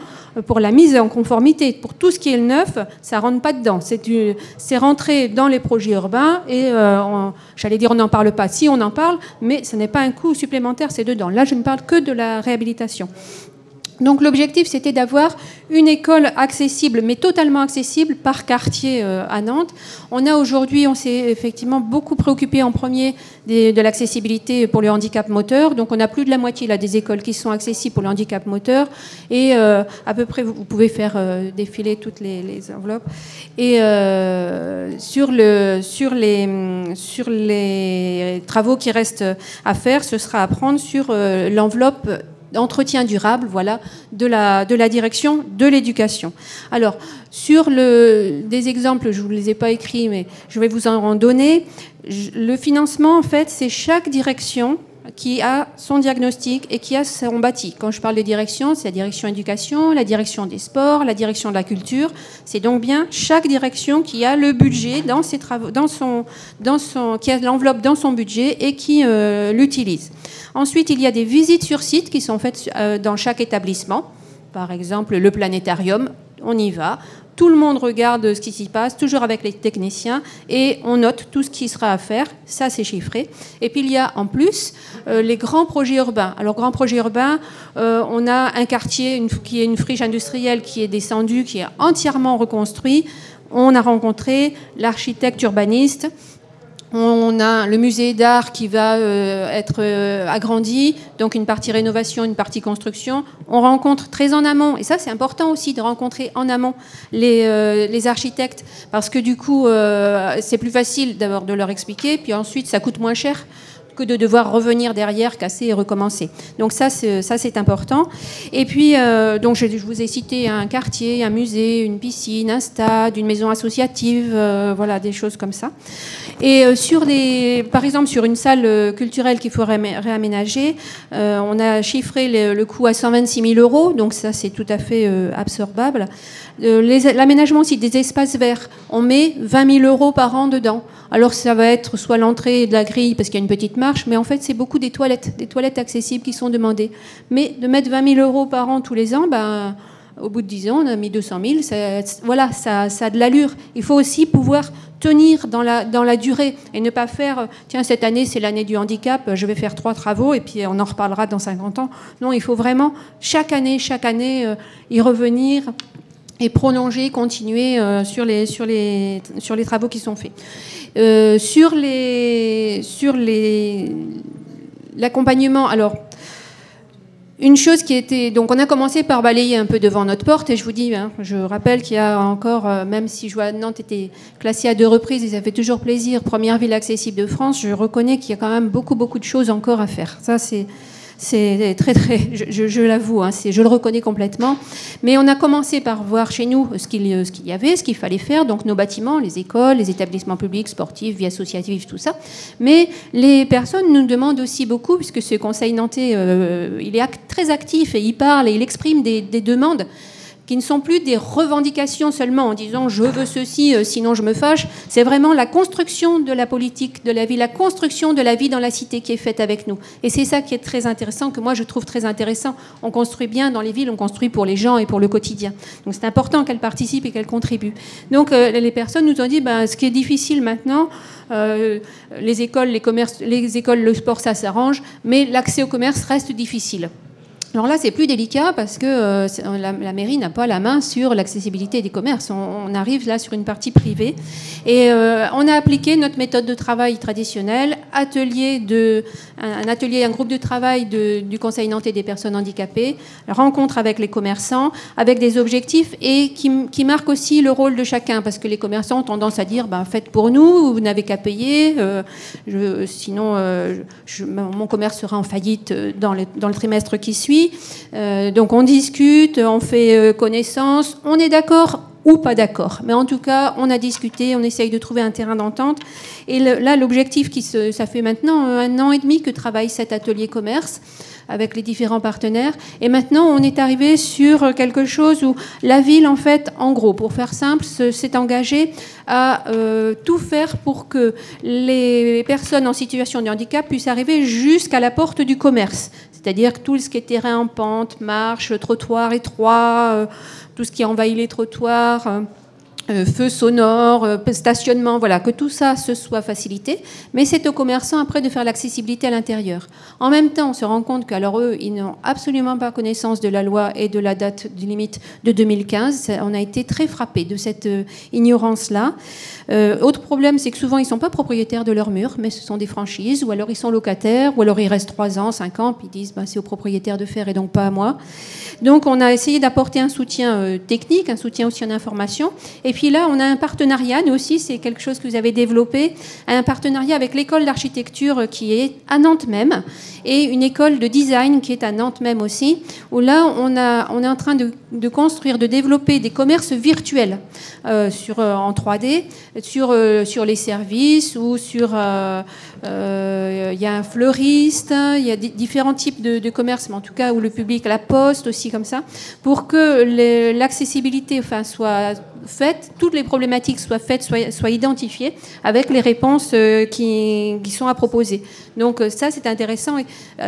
pour la mise en conformité, pour tout ce qui est le neuf, ça ne rentre pas dedans. C'est rentré dans les projets urbains et j'allais dire on n'en parle pas. Si, on en parle, mais ce n'est pas un coût supplémentaire, c'est dedans. Là, je ne parle que de la réhabilitation. Donc l'objectif, c'était d'avoir une école accessible, mais totalement accessible par quartier à Nantes. On s'est effectivement beaucoup préoccupé en premier de l'accessibilité pour le handicap moteur. Donc on a plus de la moitié là, des écoles qui sont accessibles pour le handicap moteur. Et à peu près, vous pouvez faire défiler toutes les enveloppes. Et sur les travaux qui restent à faire, ce sera à prendre sur l'enveloppe d'entretien durable, voilà, de la direction de l'éducation. Alors, sur des exemples, je ne vous les ai pas écrits, mais je vais vous en donner. Le financement, en fait, c'est chaque direction qui a son diagnostic et qui a son bâti. Quand je parle de direction, c'est la direction éducation, la direction des sports, la direction de la culture. C'est donc bien chaque direction qui a le budget dans ses travaux, qui a l'enveloppe dans son budget et qui l'utilise. Ensuite, il y a des visites sur site qui sont faites dans chaque établissement. Par exemple, le planétarium, on y va. Tout le monde regarde ce qui s'y passe, toujours avec les techniciens, et on note tout ce qui sera à faire. Ça, c'est chiffré. Et puis, il y a en plus les grands projets urbains. Alors, grands projets urbains, on a un quartier qui est une friche industrielle qui est descendue, qui est entièrement reconstruit. On a rencontré l'architecte urbaniste. On a le musée d'art qui va être agrandi, donc une partie rénovation, une partie construction. On rencontre très en amont, et ça c'est important aussi de rencontrer en amont les architectes, parce que du coup c'est plus facile d'abord de leur expliquer, puis ensuite ça coûte moins cher que de devoir revenir derrière, casser et recommencer. Donc ça c'est important. Et puis, donc je vous ai cité un quartier, un musée, une piscine, un stade, une maison associative, voilà, des choses comme ça. Et par exemple, sur une salle culturelle qu'il faut réaménager, on a chiffré le coût à 126 000 €, donc ça c'est tout à fait absorbable. L'aménagement aussi des espaces verts, on met 20 000 € par an dedans. Alors ça va être soit l'entrée de la grille parce qu'il y a une petite marche, mais en fait c'est beaucoup des toilettes accessibles qui sont demandées. Mais de mettre 20 000 € par an tous les ans, ben, au bout de 10 ans, on a mis 200 000. Voilà, ça a de l'allure. Il faut aussi pouvoir tenir dans la durée et ne pas faire tiens, cette année c'est l'année du handicap, je vais faire 3 travaux et puis on en reparlera dans 50 ans. Non, il faut vraiment chaque année y revenir et prolonger, continuer sur les travaux qui sont faits. Sur l'accompagnement, alors une chose qui était... Donc on a commencé par balayer un peu devant notre porte et je vous dis, hein, je rappelle qu'il y a encore, même si je vois Nantes était classée à 2 reprises et ça fait toujours plaisir, première ville accessible de France, je reconnais qu'il y a quand même beaucoup de choses encore à faire. Ça c'est très, je l'avoue, hein, je le reconnais complètement. Mais on a commencé par voir chez nous ce qu'il y avait, ce qu'il fallait faire, donc nos bâtiments, les écoles, les établissements publics, sportifs, vie associative, tout ça. Mais les personnes nous demandent aussi beaucoup, puisque ce conseil nantais, il est très actif et il parle et il exprime des demandes qui ne sont plus des revendications seulement en disant je veux ceci, sinon je me fâche. C'est vraiment la construction de la politique de la vie, la construction de la vie dans la cité qui est faite avec nous. Et c'est ça qui est très intéressant, que moi je trouve très intéressant. On construit bien dans les villes, on construit pour les gens et pour le quotidien. Donc c'est important qu'elles participent et qu'elles contribuent. Donc les personnes nous ont dit ce qui est difficile maintenant, les écoles, le sport, ça s'arrange, mais l'accès au commerce reste difficile. Alors là, c'est plus délicat parce que la mairie n'a pas la main sur l'accessibilité des commerces. On arrive là sur une partie privée. Et on a appliqué notre méthode de travail traditionnelle, un groupe de travail du Conseil nantais des personnes handicapées, rencontre avec les commerçants, avec des objectifs et qui marque aussi le rôle de chacun. Parce que les commerçants ont tendance à dire faites pour nous, vous n'avez qu'à payer, sinon mon commerce sera en faillite dans le trimestre qui suit. Donc on discute, on fait connaissance, on est d'accord ou pas d'accord. Mais en tout cas, on a discuté, on essaye de trouver un terrain d'entente. Et là, l'objectif, ça fait maintenant 1 an et demi que travaille cet atelier commerce avec les différents partenaires. Et maintenant, on est arrivé sur quelque chose où la ville, en fait, en gros, pour faire simple, s'est engagée à tout faire pour que les personnes en situation de handicap puissent arriver jusqu'à la porte du commerce. C'est-à-dire que tout ce qui est terrain en pente, marche, trottoir étroit, tout ce qui envahit les trottoirs, feux sonores, stationnement, voilà, que tout ça se soit facilité. Mais c'est aux commerçants après de faire l'accessibilité à l'intérieur. En même temps, on se rend compte qu'alors eux, ils n'ont absolument pas connaissance de la loi et de la date du limite de 2015. On a été très frappés de cette ignorance-là. Autre problème, c'est que souvent, ils ne sont pas propriétaires de leurs murs, mais ce sont des franchises, ou alors ils sont locataires, ou alors ils restent 3 ans, 5 ans, puis ils disent c'est aux propriétaires de faire et donc pas à moi. Donc on a essayé d'apporter un soutien technique, un soutien aussi en information. Et puis là, on a un partenariat, nous aussi, c'est quelque chose que vous avez développé, un partenariat avec l'école d'architecture qui est à Nantes même, et une école de design qui est à Nantes même aussi, où là, on est en train de construire, de développer des commerces virtuels en 3D, sur les services, ou il y a un fleuriste, il y a différents types de commerces, mais en tout cas, où le public, la poste aussi, comme ça, pour que l'accessibilité soit faite, toutes les problématiques soient faites, soient identifiées, avec les réponses qui sont à proposer. Donc ça, c'est intéressant. Et,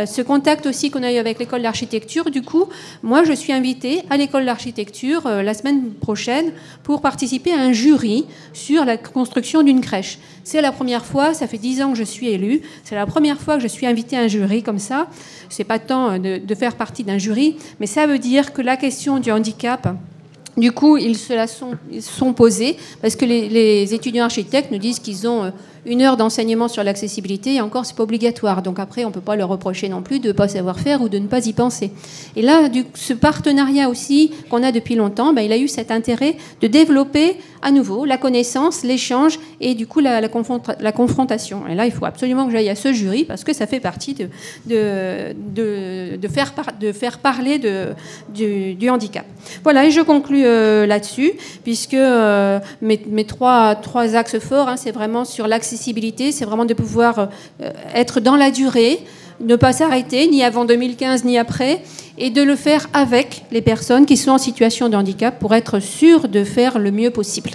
ce contact aussi qu'on a eu avec l'école d'architecture, du coup, moi, je suis invitée à l'école d'architecture la semaine prochaine pour participer à un jury sur la construction d'une crèche. C'est la première fois, ça fait 10 ans que je suis élue, c'est la première fois que je suis invitée à un jury comme ça. C'est pas tant de faire partie d'un jury, mais ça veut dire que la question du handicap, du coup, ils se sont posés parce que les étudiants architectes nous disent qu'ils ont 1 heure d'enseignement sur l'accessibilité, et encore, c'est pas obligatoire. Donc après, on peut pas leur reprocher non plus de ne pas savoir faire ou de ne pas y penser. Et là, ce partenariat aussi qu'on a depuis longtemps, il a eu cet intérêt de développer à nouveau la connaissance, l'échange et du coup la confrontation. Et là, il faut absolument que j'aille à ce jury parce que ça fait partie de faire parler du handicap. Voilà, et je conclus là-dessus, puisque mes trois axes forts, c'est vraiment sur l'accessibilité, c'est vraiment de pouvoir être dans la durée, ne pas s'arrêter, ni avant 2015, ni après, et de le faire avec les personnes qui sont en situation de handicap pour être sûr de faire le mieux possible.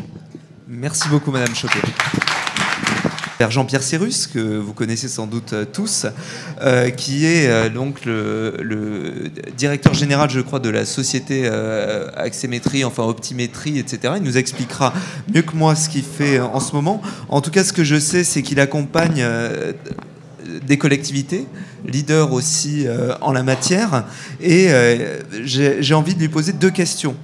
Merci beaucoup, Madame Choquet. Jean-Pierre Cérus, que vous connaissez sans doute tous, qui est donc le directeur général, je crois, de la société Axémétrie, enfin Optimétrie, etc. Il nous expliquera mieux que moi ce qu'il fait en ce moment. En tout cas, ce que je sais, c'est qu'il accompagne des collectivités, leader aussi en la matière. Et j'ai envie de lui poser 2 questions.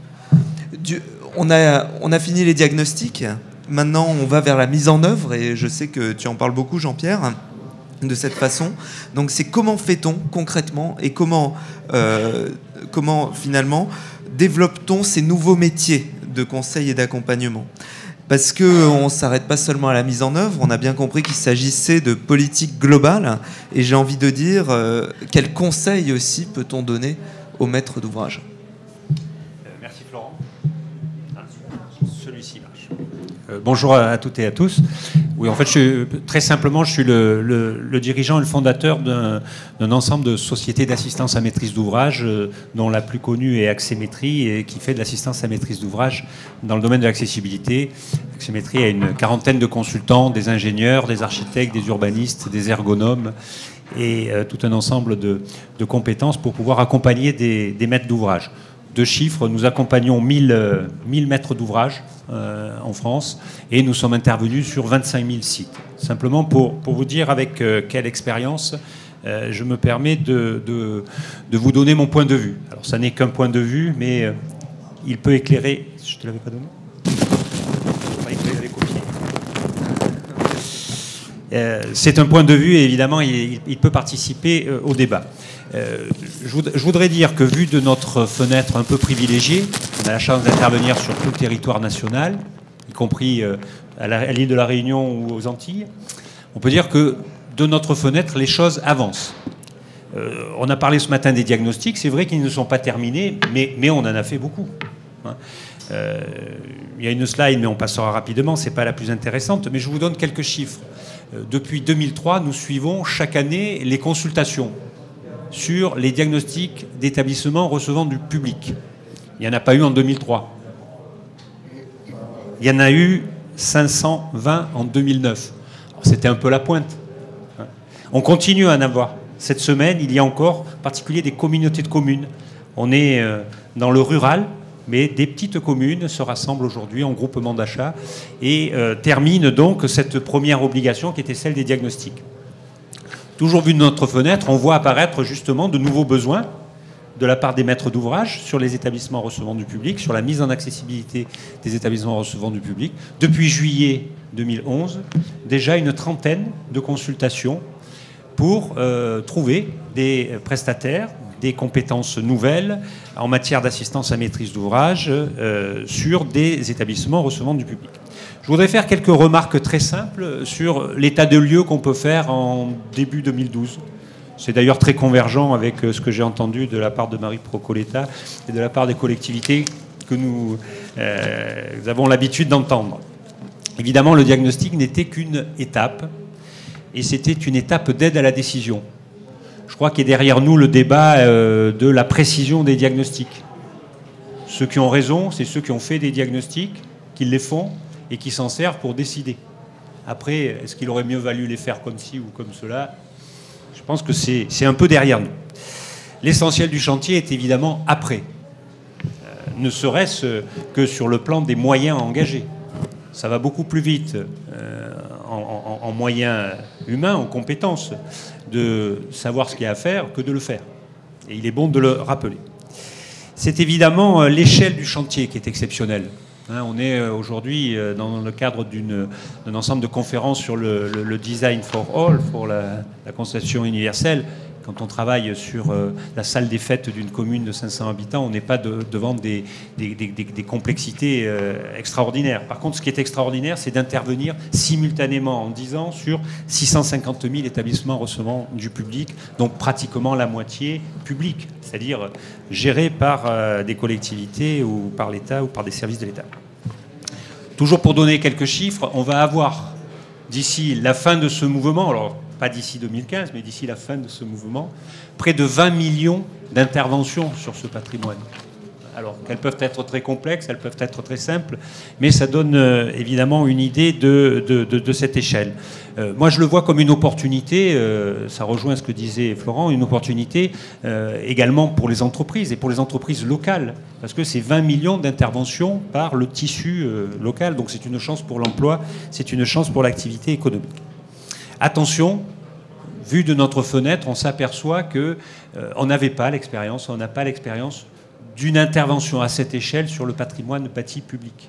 On a fini les diagnostics. Maintenant, on va vers la mise en œuvre, et je sais que tu en parles beaucoup, Jean-Pierre, de cette façon. Donc, c'est comment fait-on concrètement et comment finalement développe-t-on ces nouveaux métiers de conseil et d'accompagnement ? Parce qu'on ne s'arrête pas seulement à la mise en œuvre, on a bien compris qu'il s'agissait de politique globale, et j'ai envie de dire, quels conseils aussi peut-on donner aux maîtres d'ouvrage ? Merci Florent. Celui-ci marche. Bonjour à toutes et à tous. Oui, en fait, très simplement, je suis le dirigeant et le fondateur d'un ensemble de sociétés d'assistance à maîtrise d'ouvrage, dont la plus connue est Axémétrie, et qui fait de l'assistance à maîtrise d'ouvrage dans le domaine de l'accessibilité. Axémétrie a une 40aine de consultants, des ingénieurs, des architectes, des urbanistes, des ergonomes, et tout un ensemble de compétences pour pouvoir accompagner des maîtres d'ouvrage. 2 chiffres, nous accompagnons 1000 maîtres d'ouvrage en France, et nous sommes intervenus sur 25 000 sites. Simplement pour vous dire avec quelle expérience je me permets de vous donner mon point de vue. Alors ça n'est qu'un point de vue, mais il peut éclairer... Je ne te l'avais pas donné ? C'est un point de vue, et évidemment il peut participer au débat. Je voudrais dire que, vu de notre fenêtre un peu privilégiée, on a la chance d'intervenir sur tout le territoire national, y compris à l'île de la Réunion ou aux Antilles. On peut dire que, de notre fenêtre, les choses avancent. On a parlé ce matin des diagnostics, c'est vrai qu'ils ne sont pas terminés, mais on en a fait beaucoup. Il y a une slide, mais on passera rapidement, c'est pas la plus intéressante, mais je vous donne quelques chiffres. Depuis 2003, nous suivons chaque année les consultations sur les diagnostics d'établissements recevant du public. Il n'y en a pas eu en 2003. Il y en a eu 520 en 2009. C'était un peu la pointe. On continue à en avoir. Cette semaine, il y a encore, en particulier, des communautés de communes. On est dans le rural, mais des petites communes se rassemblent aujourd'hui en groupement d'achat et terminent donc cette première obligation qui était celle des diagnostics. Toujours vu de notre fenêtre, on voit apparaître justement de nouveaux besoins de la part des maîtres d'ouvrage sur les établissements recevant du public, sur la mise en accessibilité des établissements recevant du public. Depuis juillet 2011, déjà une 30aine de consultations pour trouver des prestataires, des compétences nouvelles en matière d'assistance à maîtrise d'ouvrage sur des établissements recevant du public. Je voudrais faire quelques remarques très simples sur l'état de lieu qu'on peut faire en début 2012. C'est d'ailleurs très convergent avec ce que j'ai entendu de la part de Marie Procoletta et de la part des collectivités que nous avons l'habitude d'entendre. Évidemment, le diagnostic n'était qu'une étape, et c'était une étape d'aide à la décision. Je crois qu'il y a derrière nous le débat de la précision des diagnostics. Ceux qui ont raison, c'est ceux qui ont fait des diagnostics, qui les font et qui s'en servent pour décider. Après, est-ce qu'il aurait mieux valu les faire comme ci ou comme cela ? Je pense que c'est un peu derrière nous. L'essentiel du chantier est évidemment après. Ne serait-ce que sur le plan des moyens engagés. Ça va beaucoup plus vite en moyens humains, en compétences, de savoir ce qu'il y a à faire que de le faire. Et il est bon de le rappeler. C'est évidemment l'échelle du chantier qui est exceptionnelle. On est aujourd'hui dans le cadre d'un ensemble de conférences sur le design for all, pour la conception universelle. Quand on travaille sur la salle des fêtes d'une commune de 500 habitants, on n'est pas devant des complexités extraordinaires. Par contre, ce qui est extraordinaire, c'est d'intervenir simultanément en 10 ans sur 650 000 établissements recevant du public, donc pratiquement la moitié public, c'est-à-dire gérés par des collectivités ou par l'État ou par des services de l'État. Toujours pour donner quelques chiffres, on va avoir d'ici la fin de ce mouvement, alors pas d'ici 2015, mais d'ici la fin de ce mouvement, près de 20 millions d'interventions sur ce patrimoine. Alors qu'elles peuvent être très complexes, elles peuvent être très simples, mais ça donne évidemment une idée de cette échelle. Moi, je le vois comme une opportunité, ça rejoint ce que disait Florent, une opportunité également pour les entreprises, et pour les entreprises locales, parce que c'est 20 millions d'interventions par le tissu local, donc c'est une chance pour l'emploi, c'est une chance pour l'activité économique. Attention, vu de notre fenêtre, on s'aperçoit qu'on n'avait pas l'expérience, on n'a pas l'expérience d'une intervention à cette échelle sur le patrimoine bâti public.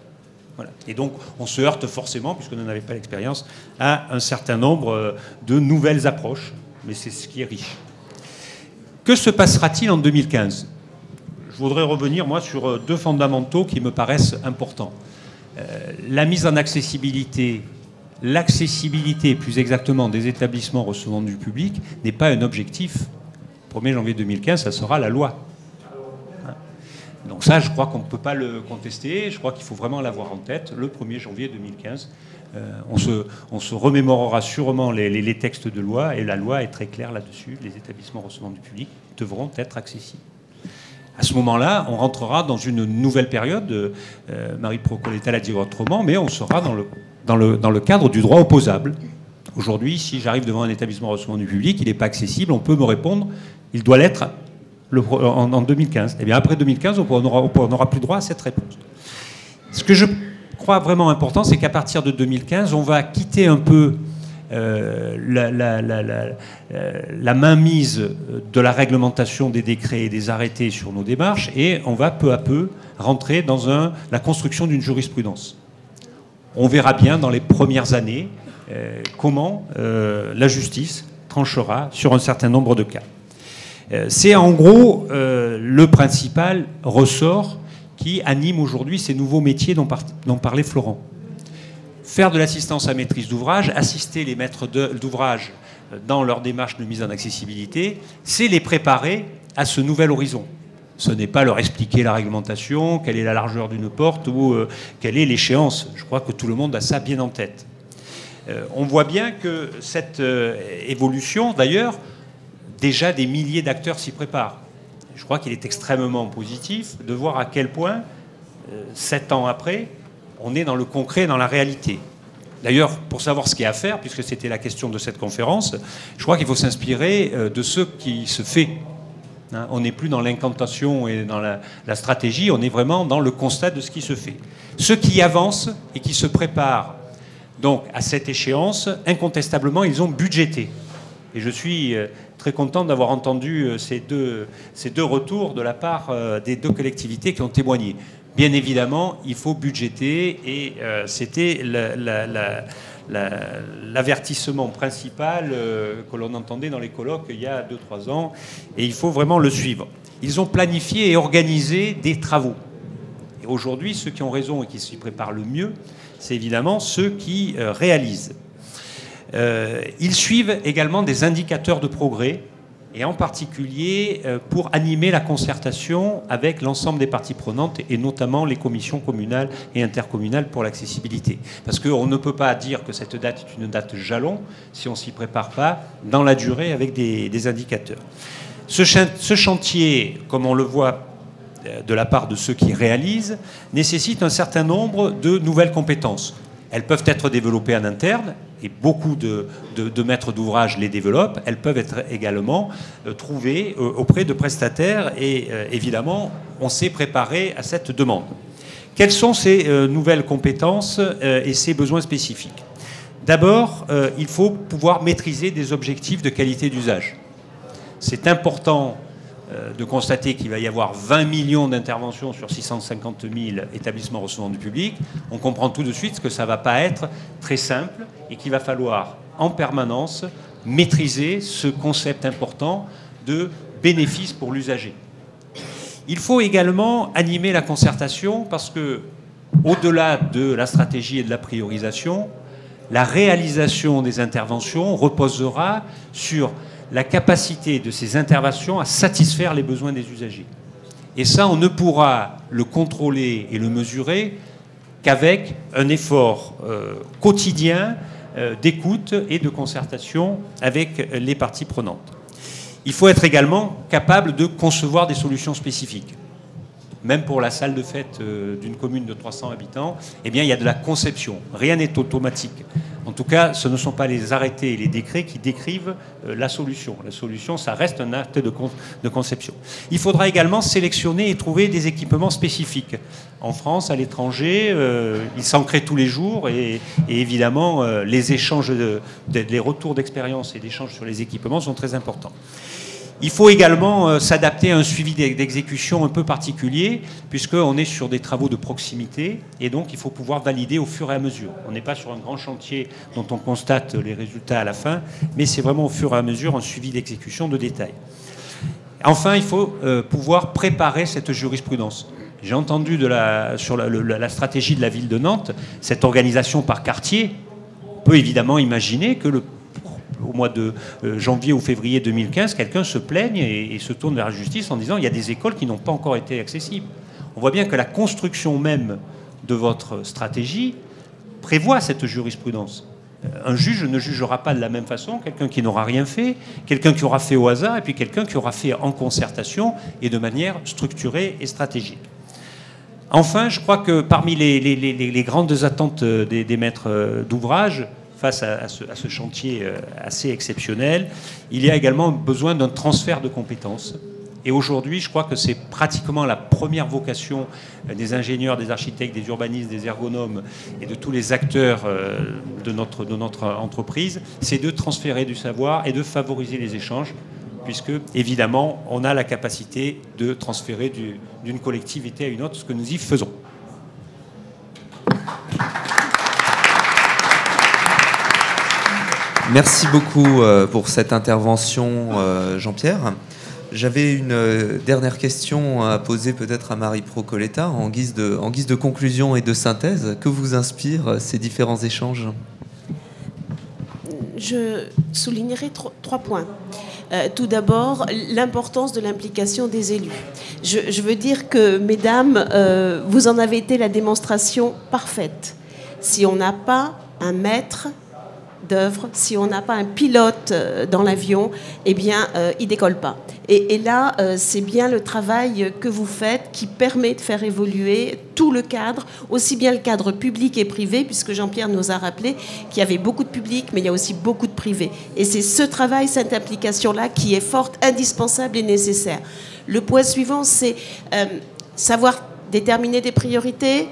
Voilà. Et donc, on se heurte forcément, puisqu'on n'en avait pas l'expérience, à un certain nombre de nouvelles approches, mais c'est ce qui est riche. Que se passera-t-il en 2015 ? Je voudrais revenir, moi, sur deux fondamentaux qui me paraissent importants. La mise en accessibilité. L'accessibilité, plus exactement, des établissements recevant du public n'est pas un objectif. 1er janvier 2015, ça sera la loi. Donc ça, je crois qu'on ne peut pas le contester. Je crois qu'il faut vraiment l'avoir en tête. Le 1er janvier 2015, on se remémorera sûrement les textes de loi, et la loi est très claire là-dessus. Les établissements recevant du public devront être accessibles. À ce moment-là, on rentrera dans une nouvelle période. Marie Procoletta l'a dit autrement, mais on sera dans le cadre du droit opposable. Aujourd'hui, si j'arrive devant un établissement recevant du public, il n'est pas accessible, on peut me répondre, il doit l'être en 2015. Eh bien, après 2015, on n'aura plus droit à cette réponse. Ce que je crois vraiment important, c'est qu'à partir de 2015, on va quitter un peu la mainmise de la réglementation des décrets et des arrêtés sur nos démarches, et on va peu à peu rentrer dans la construction d'une jurisprudence. On verra bien dans les premières années comment la justice tranchera sur un certain nombre de cas. C'est en gros le principal ressort qui anime aujourd'hui ces nouveaux métiers dont parlait Florent. Faire de l'assistance à maîtrise d'ouvrage, assister les maîtres d'ouvrage dans leur démarche de mise en accessibilité, c'est les préparer à ce nouvel horizon. Ce n'est pas leur expliquer la réglementation, quelle est la largeur d'une porte ou quelle est l'échéance. Je crois que tout le monde a ça bien en tête. On voit bien que cette évolution, d'ailleurs, déjà des milliers d'acteurs s'y préparent. Je crois qu'il est extrêmement positif de voir à quel point, 7 ans après, on est dans le concret, dans la réalité. D'ailleurs, pour savoir ce qu'il y a à faire, puisque c'était la question de cette conférence, je crois qu'il faut s'inspirer de ce qui se fait. On n'est plus dans l'incantation et dans la stratégie, on est vraiment dans le constat de ce qui se fait. Ceux qui avancent et qui se préparent donc à cette échéance, incontestablement, ils ont budgété. Et je suis très content d'avoir entendu ces deux retours de la part des deux collectivités qui ont témoigné. Bien évidemment, il faut budgéter, et c'était l'avertissement principal que l'on entendait dans les colloques il y a 2-3 ans, et il faut vraiment le suivre. Ils ont planifié et organisé des travaux. Et aujourd'hui, ceux qui ont raison et qui s'y préparent le mieux, c'est évidemment ceux qui réalisent. Ils suivent également des indicateurs de progrès, et en particulier pour animer la concertation avec l'ensemble des parties prenantes, et notamment les commissions communales et intercommunales pour l'accessibilité. Parce qu'on ne peut pas dire que cette date est une date jalon si on ne s'y prépare pas dans la durée avec des indicateurs. Ce chantier, comme on le voit de la part de ceux qui réalisent, nécessite un certain nombre de nouvelles compétences. Elles peuvent être développées en interne, et beaucoup de maîtres d'ouvrage les développent. Elles peuvent être également trouvées auprès de prestataires, et évidemment, on s'est préparé à cette demande. Quelles sont ces nouvelles compétences et ces besoins spécifiques ? D'abord, il faut pouvoir maîtriser des objectifs de qualité d'usage. C'est important de constater qu'il va y avoir 20 millions d'interventions sur 650 000 établissements recevant du public, on comprend tout de suite que ça ne va pas être très simple et qu'il va falloir en permanence maîtriser ce concept important de bénéfice pour l'usager. Il faut également animer la concertation parce que, au-delà de la stratégie et de la priorisation, la réalisation des interventions reposera sur la capacité de ces interventions à satisfaire les besoins des usagers. Et ça, on ne pourra le contrôler et le mesurer qu'avec un effort quotidien d'écoute et de concertation avec les parties prenantes. Il faut être également capable de concevoir des solutions spécifiques. Même pour la salle de fête d'une commune de 300 habitants, eh bien, il y a de la conception. Rien n'est automatique. En tout cas, ce ne sont pas les arrêtés et les décrets qui décrivent la solution. La solution, ça reste un acte de conception. Il faudra également sélectionner et trouver des équipements spécifiques. En France, à l'étranger, ils s'en créent tous les jours et évidemment, les échanges, les retours d'expérience et d'échanges sur les équipements sont très importants. Il faut également s'adapter à un suivi d'exécution un peu particulier, puisqu'on est sur des travaux de proximité, et donc il faut pouvoir valider au fur et à mesure. On n'est pas sur un grand chantier dont on constate les résultats à la fin, mais c'est vraiment au fur et à mesure un suivi d'exécution de détail. Enfin, il faut pouvoir préparer cette jurisprudence. J'ai entendu sur la stratégie de la ville de Nantes, cette organisation par quartier. On peut évidemment imaginer que au mois de janvier ou février 2015, quelqu'un se plaigne et se tourne vers la justice en disant qu'il y a des écoles qui n'ont pas encore été accessibles. On voit bien que la construction même de votre stratégie prévoit cette jurisprudence. Un juge ne jugera pas de la même façon quelqu'un qui n'aura rien fait, quelqu'un qui aura fait au hasard, et puis quelqu'un qui aura fait en concertation et de manière structurée et stratégique. Enfin, je crois que parmi les grandes attentes des maîtres d'ouvrage, face à ce chantier assez exceptionnel, il y a également besoin d'un transfert de compétences. Et aujourd'hui, je crois que c'est pratiquement la première vocation des ingénieurs, des architectes, des urbanistes, des ergonomes et de tous les acteurs de notre entreprise, c'est de transférer du savoir et de favoriser les échanges, puisque, évidemment, on a la capacité de transférer d'une collectivité à une autre, ce que nous y faisons. Merci beaucoup pour cette intervention, Jean-Pierre. J'avais une dernière question à poser peut-être à Marie Procoletta en guise de conclusion et de synthèse. Que vous inspirent ces différents échanges ? Je soulignerai trois points. Tout d'abord, l'importance de l'implication des élus. Je veux dire que, mesdames, vous en avez été la démonstration parfaite. Si on n'a pas un maître d'œuvre, si on n'a pas un pilote dans l'avion, eh bien, il décolle pas. Et là, c'est bien le travail que vous faites qui permet de faire évoluer tout le cadre, aussi bien le cadre public et privé, puisque Jean-Pierre nous a rappelé qu'il y avait beaucoup de public, mais il y a aussi beaucoup de privé. Et c'est ce travail, cette implication-là qui est forte, indispensable et nécessaire. Le point suivant, c'est savoir déterminer des priorités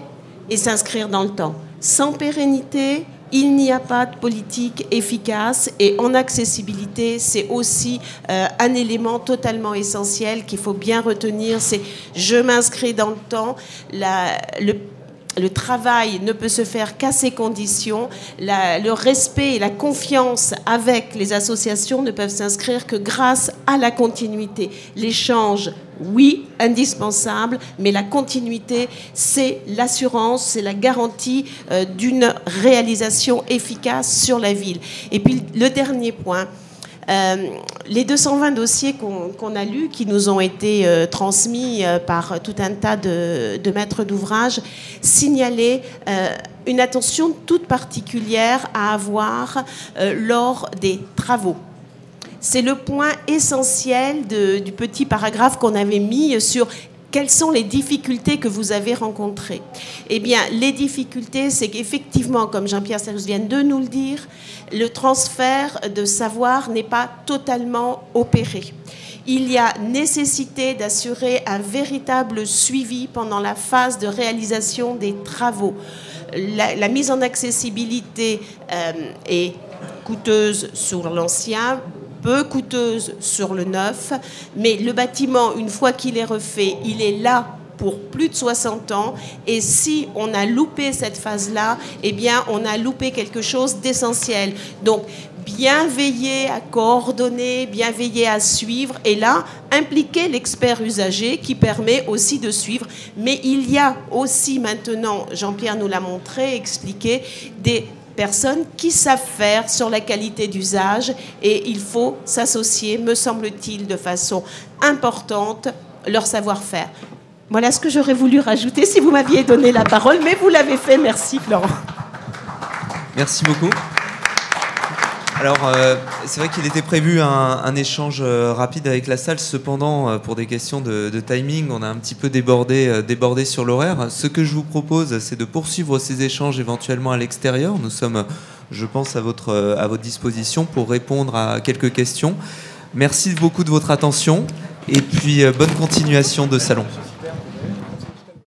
et s'inscrire dans le temps. Sans pérennité, il n'y a pas de politique efficace, et en accessibilité, c'est aussi un élément totalement essentiel qu'il faut bien retenir, c'est je m'inscris dans le temps, le travail ne peut se faire qu'à ces conditions, le respect et la confiance avec les associations ne peuvent s'inscrire que grâce à la continuité. L'échange, oui, indispensable, mais la continuité, c'est l'assurance, c'est la garantie d'une réalisation efficace sur la ville. Et puis le dernier point, les 220 dossiers qu'on a lus, qui nous ont été transmis par tout un tas de maîtres d'ouvrage, signalaient une attention toute particulière à avoir lors des travaux. C'est le point essentiel du petit paragraphe qu'on avait mis sur quelles sont les difficultés que vous avez rencontrées. Eh bien, les difficultés, c'est qu'effectivement, comme Jean-Pierre Serus vient de nous le dire, le transfert de savoir n'est pas totalement opéré. Il y a nécessité d'assurer un véritable suivi pendant la phase de réalisation des travaux. La mise en accessibilité est coûteuse sur l'ancien, peu coûteuse sur le neuf, mais le bâtiment, une fois qu'il est refait, il est là pour plus de 60 ans, et si on a loupé cette phase-là, eh bien, on a loupé quelque chose d'essentiel. Donc, bien veiller à coordonner, bien veiller à suivre, et là, impliquer l'expert usager qui permet aussi de suivre. Mais il y a aussi maintenant, Jean-Pierre nous l'a montré, expliqué, des personnes qui savent faire sur la qualité d'usage, et il faut s'associer, me semble-t-il, de façon importante, leur savoir-faire. Voilà ce que j'aurais voulu rajouter si vous m'aviez donné la parole, mais vous l'avez fait. Merci, Florent. Merci beaucoup. Alors, c'est vrai qu'il était prévu un échange rapide avec la salle. Cependant, pour des questions de timing, on a un petit peu débordé sur l'horaire. Ce que je vous propose, c'est de poursuivre ces échanges éventuellement à l'extérieur. Nous sommes, je pense, à votre disposition pour répondre à quelques questions. Merci beaucoup de votre attention et puis bonne continuation de salon.